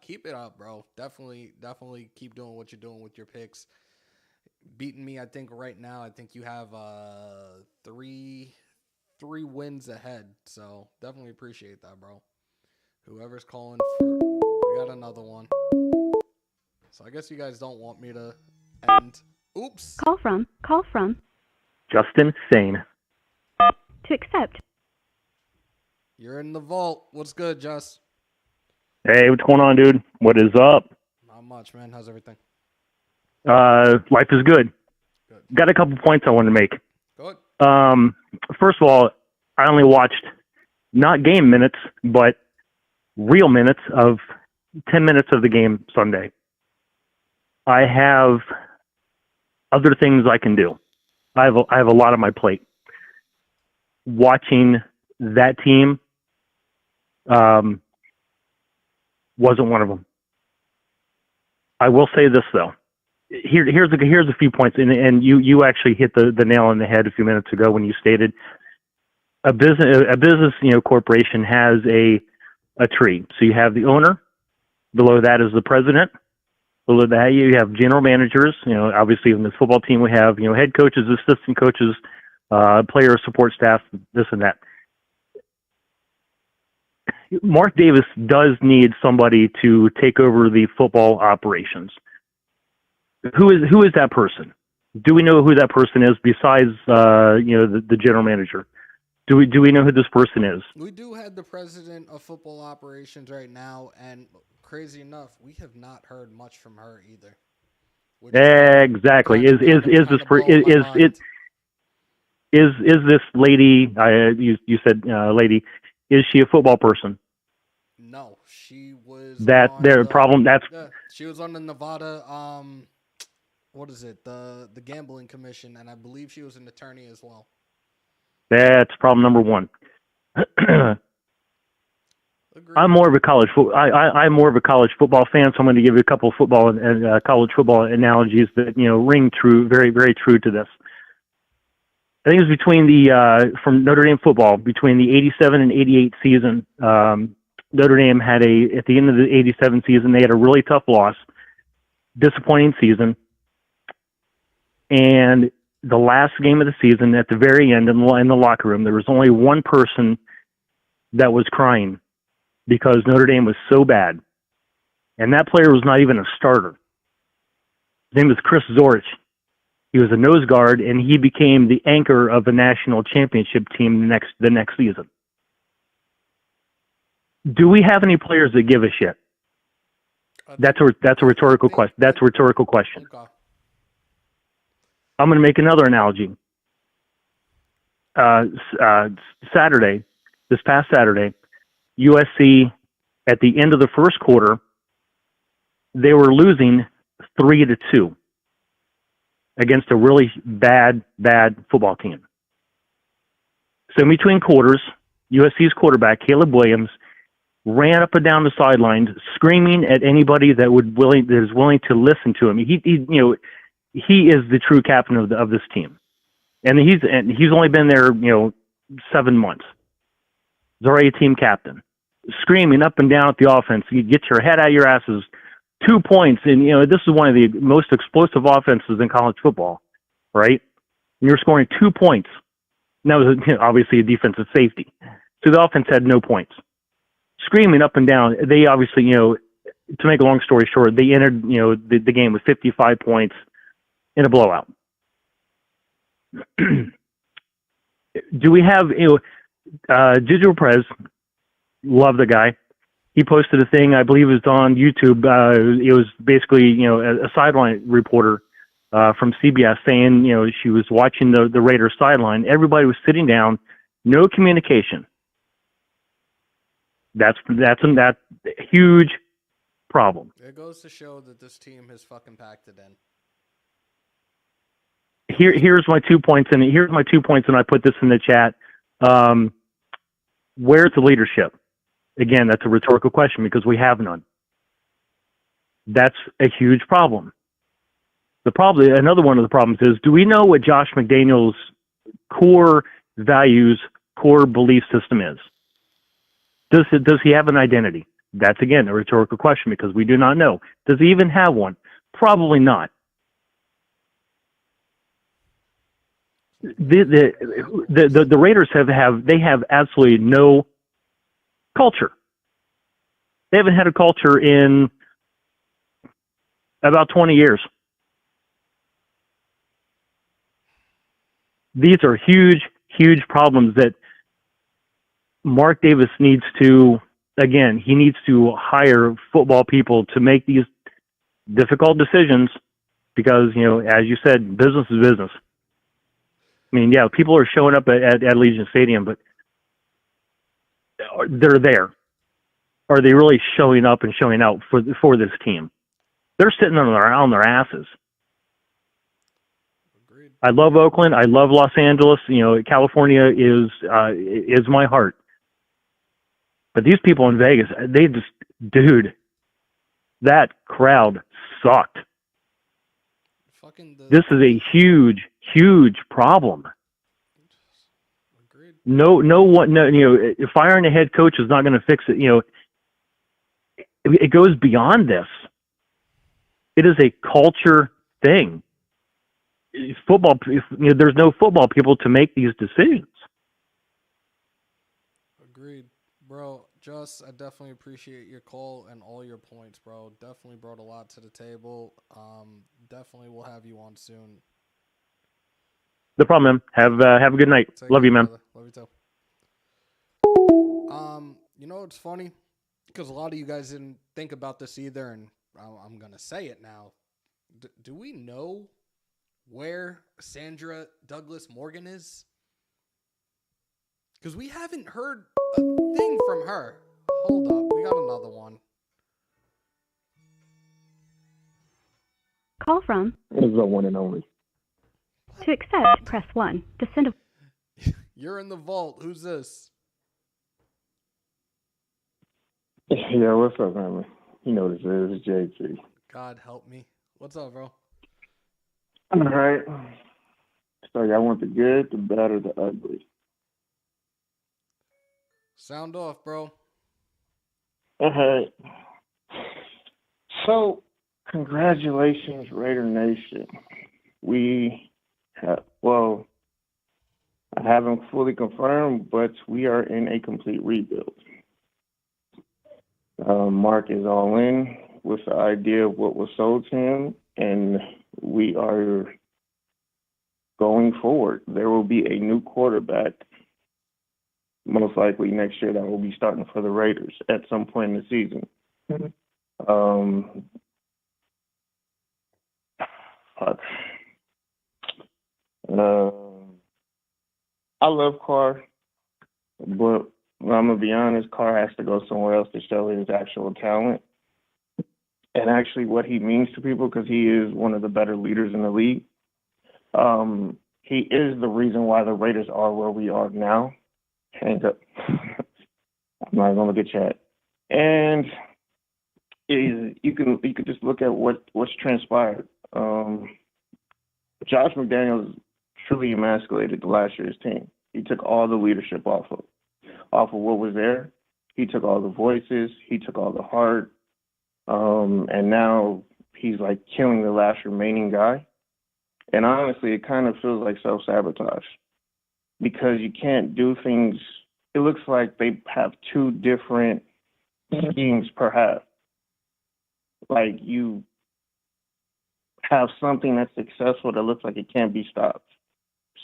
keep it up, bro. Definitely keep doing what you're doing with your picks. Beating me, I think, right now, I think you have three wins ahead, so definitely appreciate that, bro. Whoever's calling we got another one. So I guess you guys don't want me to end. Oops. Call from Justin Sane. To accept. You're in the vault. What's good, Just? Hey, what's going on, dude? What is up? Not much, man. How's everything? Life is good. Got a couple points I wanted to make. Go ahead. First of all, I only watched not game minutes, but real minutes of 10 minutes of the game Sunday. I have other things I can do. I have a lot on my plate. Watching that team wasn't one of them. I will say this though. Here's a few points, and you actually hit the nail on the head a few minutes ago when you stated a business corporation has a tree. So you have the owner, below that is the president, below that you have general managers. Obviously in this football team we have head coaches, assistant coaches, player support staff, this and that. Mark Davis does need somebody to take over the football operations. Who is that person? Do we know who that person is besides the general manager? Do we know who this person is? We do have the president of football operations right now, and crazy enough, we have not heard much from her either. Exactly. Is this lady? You said lady. Is she a football person? No, she was. She was on the Nevada. What is it? The gambling commission, and I believe she was an attorney as well. That's problem number one. I'm more of a college I'm more of a college football fan, so I'm going to give you a couple of football and college football analogies that ring true, very, very true to this. I think it was between from Notre Dame football between the 87 and 88 season. Notre Dame had at the end of the 87 season, they had a really tough loss, disappointing season. And the last game of the season, at the very end in the locker room, there was only one person that was crying because Notre Dame was so bad. And that player was not even a starter. His name was Chris Zorich. He was a nose guard, and he became the anchor of the national championship team the next season. Do we have any players that give a shit? That's a rhetorical question. That's a rhetorical question. Okay. I'm going to make another analogy. Saturday, this past Saturday, USC at the end of the first quarter, they were losing 3-2 against a really bad football team. So in between quarters, USC's quarterback, Caleb Williams, ran up and down the sidelines screaming at anybody that is willing to listen to him. He is the true captain of this team. And he's only been there, 7 months. He's already a team captain. Screaming up and down at the offense. You get your head out of your asses. 2 points. And, this is one of the most explosive offenses in college football, right? And you're scoring 2 points. And that was obviously a defensive safety. So the offense had no points. Screaming up and down. They obviously, to make a long story short, they entered, the game with 55 points in a blowout. Do we have, Digital Prez, love the guy. He posted a thing, I believe it was on YouTube. It was basically, a sideline reporter from CBS saying, she was watching the Raiders sideline. Everybody was sitting down, no communication. That's a huge problem. It goes to show that this team has fucking packed it in. Here's my 2 points, and I put this in the chat. Where's the leadership? Again, that's a rhetorical question because we have none. That's a huge problem. Another one of the problems is, do we know what Josh McDaniels' core values, core belief system is? Does he have an identity? That's, again, a rhetorical question because we do not know. Does he even have one? Probably not. The Raiders have absolutely no culture. They haven't had a culture in about 20 years. These are huge problems that Mark Davis needs to hire football people to make these difficult decisions because, as you said, business is business. I mean, yeah, people are showing up at Allegiant Stadium, but they're there. Are they really showing up and showing out for this team? They're sitting on their asses. Agreed. I love Oakland. I love Los Angeles. California is my heart. But these people in Vegas, that crowd sucked. This is a huge problem. Agreed. No, firing a head coach is not going to fix it. It goes beyond this. It is a culture thing. Football, there's no football people to make these decisions. Agreed, bro. Just, I definitely appreciate your call and all your points, bro. Definitely brought a lot to the table. Definitely will have you on soon. No problem, man. Have a good night. Love you, man. Brother. Love you too. It's funny because a lot of you guys didn't think about this either, and I'm gonna say it now. Do we know where Sandra Douglas Morgan is? Because we haven't heard a thing from her. Hold up, we got another one. Call from. Is the one and only. To accept, press 1. To send a... You're in the vault. Who's this? Yeah, what's up, man? You know this is JT. God help me. What's up, bro? All right. So y'all want the good, the bad, or the ugly? Sound off, bro. All right. So, congratulations, Raider Nation. We have, well, I haven't fully confirmed, but we are in a complete rebuild. Mark is all in with the idea of what was sold to him, and we are going forward. There will be a new quarterback most likely next year that will be starting for the Raiders at some point in the season. Fuck. I love Carr, but I'm gonna be honest. Carr has to go somewhere else to show his actual talent and actually what he means to people, because he is one of the better leaders in the league. He is the reason why the Raiders are where we are now. And I'm not gonna look at chat. And you can just look at what's transpired. Josh McDaniels truly emasculated the last year's team. He took all the leadership off of what was there. He took all the voices. He took all the heart. And now he's like killing the last remaining guy. And honestly, it kind of feels like self-sabotage, because you can't do things. It looks like they have two different schemes per half. Like, you have something that's successful that looks like it can't be stopped.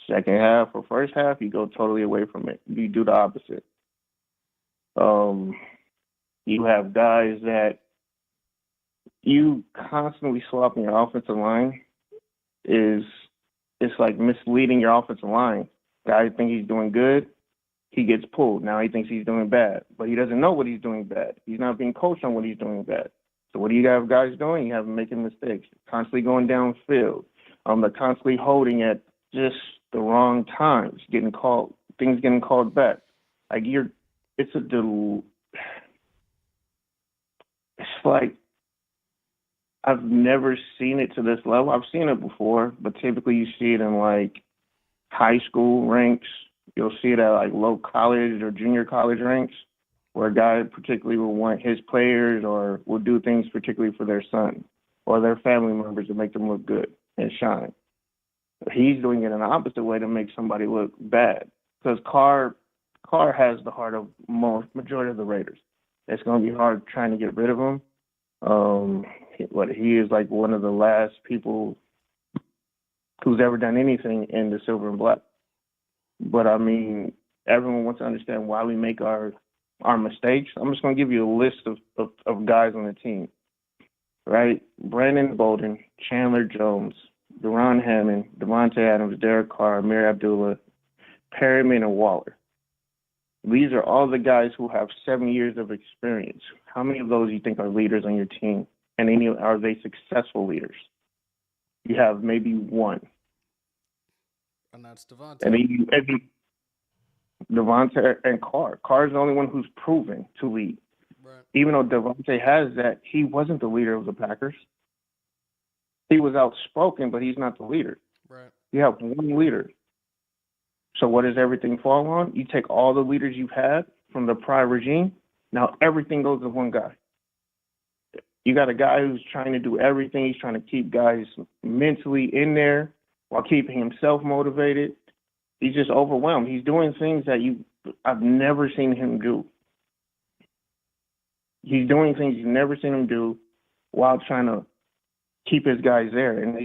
Second half or first half, you go totally away from it. You do the opposite. You have guys that you constantly swapping your offensive line it's like misleading your offensive line. Guys think he's doing good, he gets pulled. Now he thinks he's doing bad, but he doesn't know what he's doing bad. He's not being coached on what he's doing bad. So what do you have guys doing? You have them making mistakes, constantly going downfield. They're constantly holding at just the wrong times, things getting called back. Like, it's like, I've never seen it to this level. I've seen it before, but typically you see it in like high school ranks. You'll see it at like low college or junior college ranks, where a guy particularly will want his players or will do things particularly for their son or their family members to make them look good and shine. He's doing it in the opposite way to make somebody look bad, because Carr has the heart of majority of the Raiders. It's going to be hard trying to get rid of him. But he is like one of the last people who's ever done anything in the silver and black. But I mean, everyone wants to understand why we make our mistakes. I'm just going to give you a list of guys on the team, right? Brandon Bolden, Chandler Jones, Deron Hammond, Devontae Adams, Derek Carr, Amir Abdullah, Perryman, and Waller. These are all the guys who have 7 years of experience. How many of those do you think are leaders on your team? And are they successful leaders? You have maybe one. And that's Devontae. And then Devontae and Carr. Carr is the only one who's proven to lead. Right. Even though Devontae has that, he wasn't the leader of the Packers. He was outspoken, but he's not the leader. Right. You have one leader. So what does everything fall on? You take all the leaders you've had from the prior regime, now everything goes to one guy. You got a guy who's trying to do everything. He's trying to keep guys mentally in there while keeping himself motivated. He's just overwhelmed. He's doing things that I've never seen him do. He's doing things you've never seen him do while trying to keep his guys there. And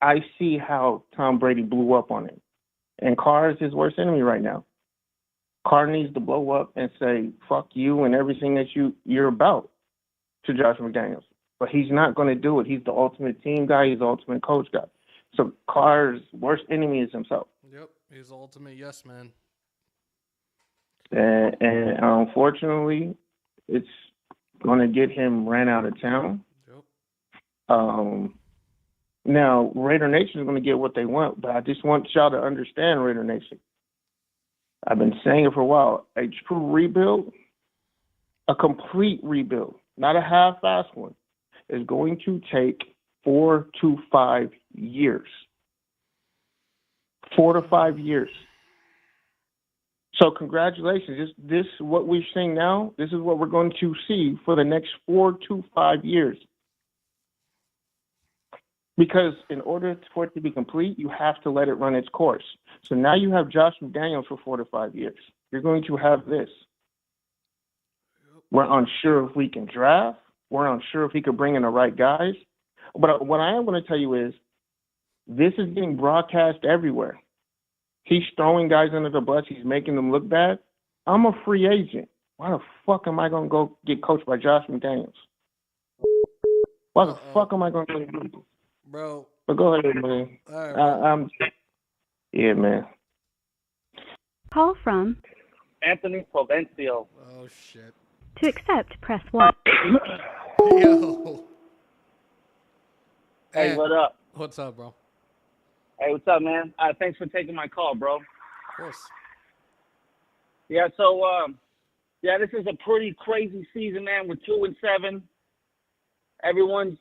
I see how Tom Brady blew up on him. And Carr is his worst enemy right now. Carr needs to blow up and say, fuck you and everything that you're about to Josh McDaniels. But he's not going to do it. He's the ultimate team guy. He's the ultimate coach guy. So Carr's worst enemy is himself. Yep, he's the ultimate yes man. And unfortunately, it's going to get him ran out of town. Yep. Now, Raider Nation is going to get what they want, but I just want y'all to understand, Raider Nation. I've been saying it for a while. A true rebuild, a complete rebuild, not a half-assed one, is going to take 4 to 5 years. 4 to 5 years. So congratulations. This what we're seeing now, this is what we're going to see for the next 4 to 5 years. Because in order for it to be complete, you have to let it run its course. So now you have Josh McDaniels for 4 to 5 years. You're going to have this. We're unsure if we can draft. We're unsure if he could bring in the right guys. But what I am going to tell you is this is getting broadcast everywhere. He's throwing guys under the bus. He's making them look bad. I'm a free agent. Why the fuck am I going to go get coached by Josh McDaniels? Why the fuck am I going to do this? Bro. But go ahead, man. All right, yeah, man. Call from. Anthony Provencio. Oh, shit. To accept, press 1. Yo. Hey, what up? What's up, bro? Hey, what's up, man? Thanks for taking my call, bro. Of course. Yeah, so, this is a pretty crazy season, man. We're 2-7. Everyone's,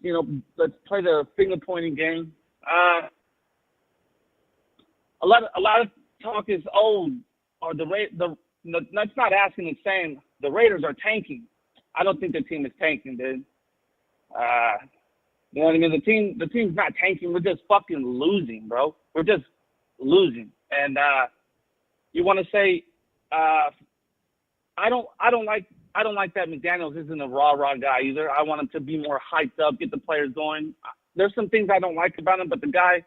let's play the finger-pointing game. A lot of talk is, that's not asking, it's saying the Raiders are tanking. I don't think the team is tanking, dude. You know what I mean? The team's not tanking. We're just fucking losing, bro. We're just losing. And you want to say I don't like that McDaniels isn't a rah-rah guy either. I want him to be more hyped up, get the players going. There's some things I don't like about him, but the guy,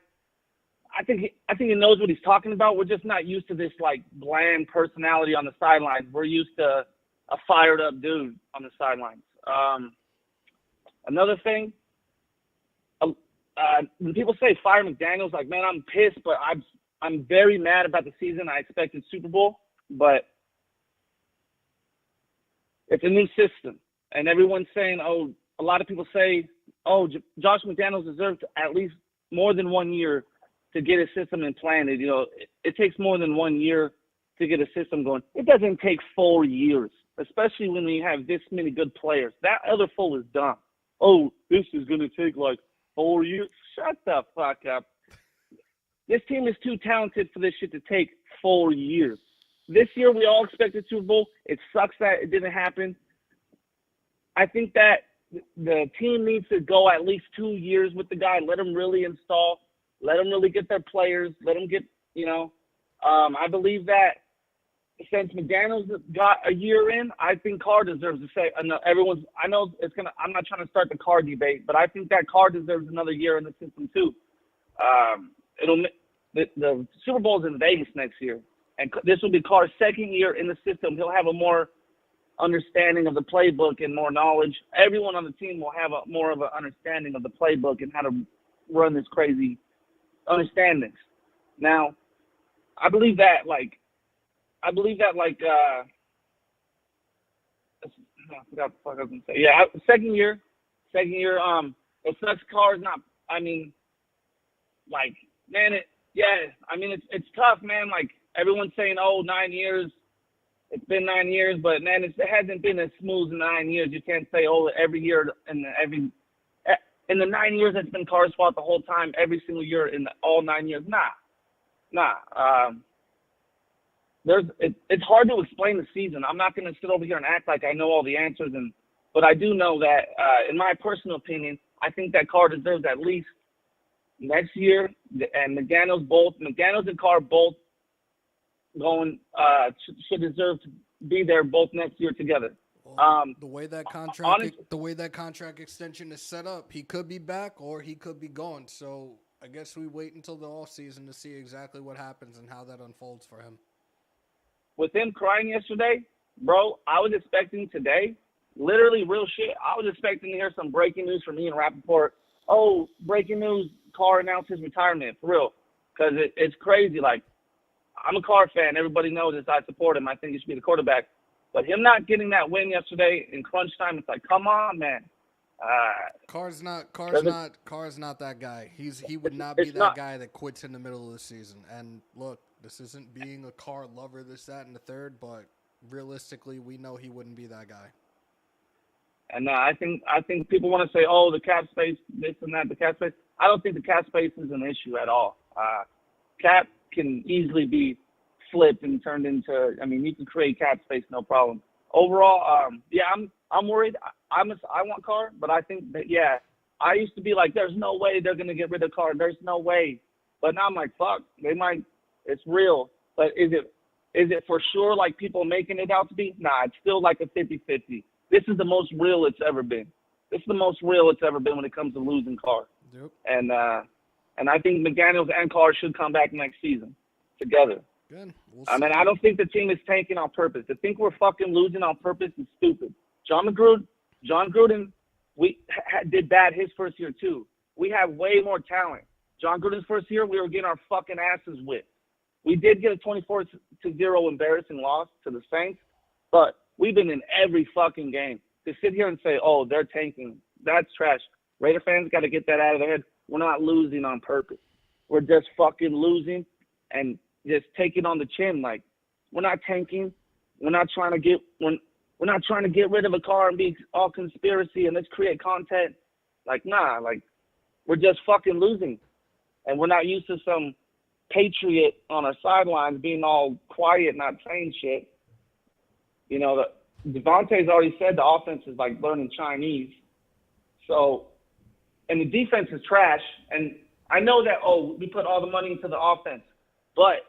I think he knows what he's talking about. We're just not used to this like bland personality on the sidelines. We're used to a fired up dude on the sidelines. Another thing, when people say fire McDaniels, like, man, I'm pissed, but I'm very mad about the season. I expected Super Bowl, but it's a new system, and everyone's saying, a lot of people say, Josh McDaniels deserves at least more than 1 year to get a system implanted. It takes more than 1 year to get a system going. It doesn't take 4 years, especially when we have this many good players. That other fool is dumb. This is going to take like 4 years. Shut the fuck up. This team is too talented for this shit to take 4 years. This year, we all expected Super Bowl. It sucks that it didn't happen. I think that the team needs to go at least 2 years with the guy. Let him really install. Let him really get their players. Let him get, I believe that since McDaniels got a year in, I think Carr deserves to say, I'm not trying to start the Carr debate, but I think that Carr deserves another year in the system too. The Super Bowl is in Vegas next year. And this will be Carr's second year in the system. He'll have a more understanding of the playbook and more knowledge. Everyone on the team will have more of an understanding of the playbook and how to run this crazy understandings. Now, I believe that I forgot what I was going to say. Yeah, second year, it sucks Carr's not, it's tough, man. Like, everyone's saying, 9 years. It's been 9 years, but, man, it hasn't been as smooth in 9 years. You can't say, every year in the 9 years it's been Carr's fault the whole time, every single year in all 9 years. Nah. It's hard to explain the season. I'm not going to sit over here and act like I know all the answers, but I do know that, in my personal opinion, I think that Carr deserves at least next year, and McDaniels and Carr both should deserve to be there both next year together. The way that contract extension is set up, he could be back or he could be gone. So I guess we wait until the off season to see exactly what happens and how that unfolds for him. With him crying yesterday, bro, I was expecting today, literally real shit. I was expecting to hear some breaking news from Ian Rappaport. Breaking news, Carr announced his retirement, for real. Because it's crazy. Like, I'm a Carr fan. Everybody knows this. I support him. I think he should be the quarterback. But him not getting that win yesterday in crunch time, it's like, come on, man. Carr's not that guy. He would not be that guy that quits in the middle of the season. And look, this isn't being a Carr lover, this, that, and the third, but realistically, we know he wouldn't be that guy. And I think people want to say, the cap space, this and that, the cap space. I don't think the cap space is an issue at all. Cap can easily be flipped and turned into, you can create cap space, no problem. Overall, I'm worried. I want Carr, but I think that, I used to be like, there's no way they're going to get rid of Carr. There's no way. But now I'm like, fuck, they might. It's real. But is it for sure like people making it out to be? Nah, it's still like a 50-50. This is the most real it's ever been. This is the most real it's ever been when it comes to losing Carr. Yep. And I think McDaniels and Carr should come back next season. together. Good. We'll I mean, I don't think the team is tanking on purpose. To think we're fucking losing on purpose is stupid. John Gruden, did bad his first year too. We have way more talent. John Gruden's first year, we were getting our fucking asses whipped. We did get a 24-0 embarrassing loss to the Saints, but we've been in every fucking game. To sit here and say, oh, they're tanking, that's trash. Raider fans got to get that out of their head. We're not losing on purpose. We're just fucking losing and just taking on the chin. Like, we're not tanking. We're not trying to get rid of a car and be all conspiracy and let's create content. Like, nah, like, we're just fucking losing. And we're not used to some patriot on our sidelines being all quiet, not saying shit. You know, Devontae's already said the offense is like learning Chinese. So, and the defense is trash. And I know that, we put all the money into the offense. But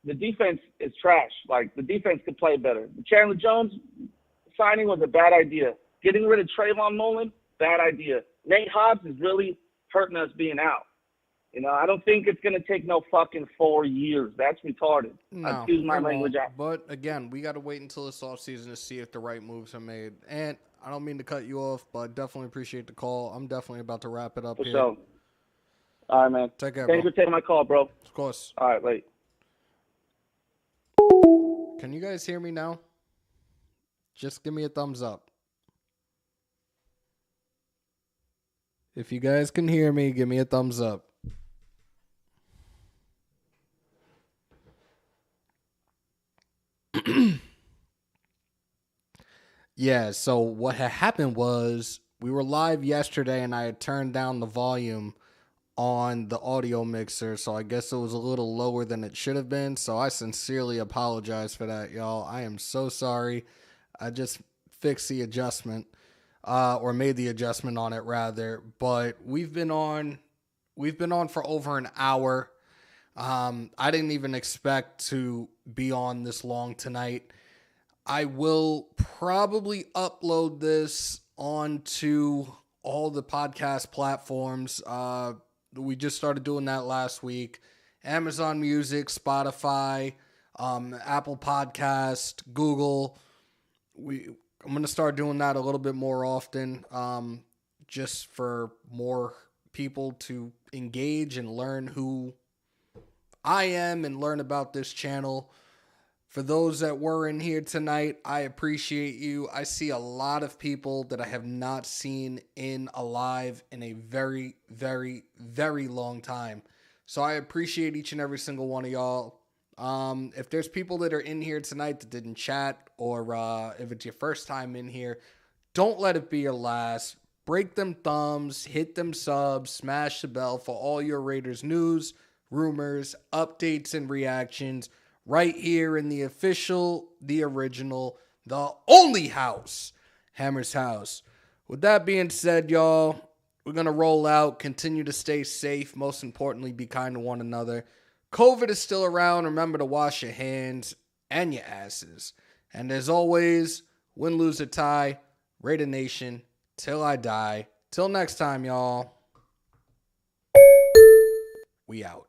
the defense is trash. Like, the defense could play better. The Chandler Jones signing was a bad idea. Getting rid of Trayvon Mullen, bad idea. Nate Hobbs is really hurting us being out. You know, I don't think it's going to take no fucking 4 years. That's retarded. No, Excuse my language out. But, again, we got to wait until this offseason to see if the right moves are made. And I don't mean to cut you off, but definitely appreciate the call. I'm definitely about to wrap it up here. So, all right, man. Take care, Thanks bro. for taking my call, bro. Of course. All right, late. Can you guys hear me now? Just give me a thumbs up. If you guys can hear me, give me a thumbs up. Yeah, so what had happened was we were live yesterday and I had turned down the volume on the audio mixer, so I guess it was a little lower than it should have been. So I sincerely apologize for that, y'all. I am so sorry. I just fixed the adjustment, or made the adjustment on it rather. But we've been on for over an hour. I didn't even expect to be on this long tonight. I will probably upload this onto all the podcast platforms. We just started doing that last week. Amazon Music, Spotify, Apple Podcast, Google. I'm going to start doing that a little bit more often, just for more people to engage and learn who I am and learn about this channel. For those that were in here tonight, I appreciate you. I see a lot of people that I have not seen in alive in a very, very, very long time. So I appreciate each and every single one of y'all. If there's people that are in here tonight that didn't chat, or if it's your first time in here, don't let it be your last. Break them thumbs, hit them subs, smash the bell for all your Raiders news, rumors, updates, and reactions. Right here in the official, the original, the only house, Hammers.House. With that being said, y'all, we're going to roll out, continue to stay safe, most importantly, be kind to one another. COVID is still around. Remember to wash your hands and your asses. And as always, win, lose, or tie, Raider Nation, till I die. Till next time, y'all. We out.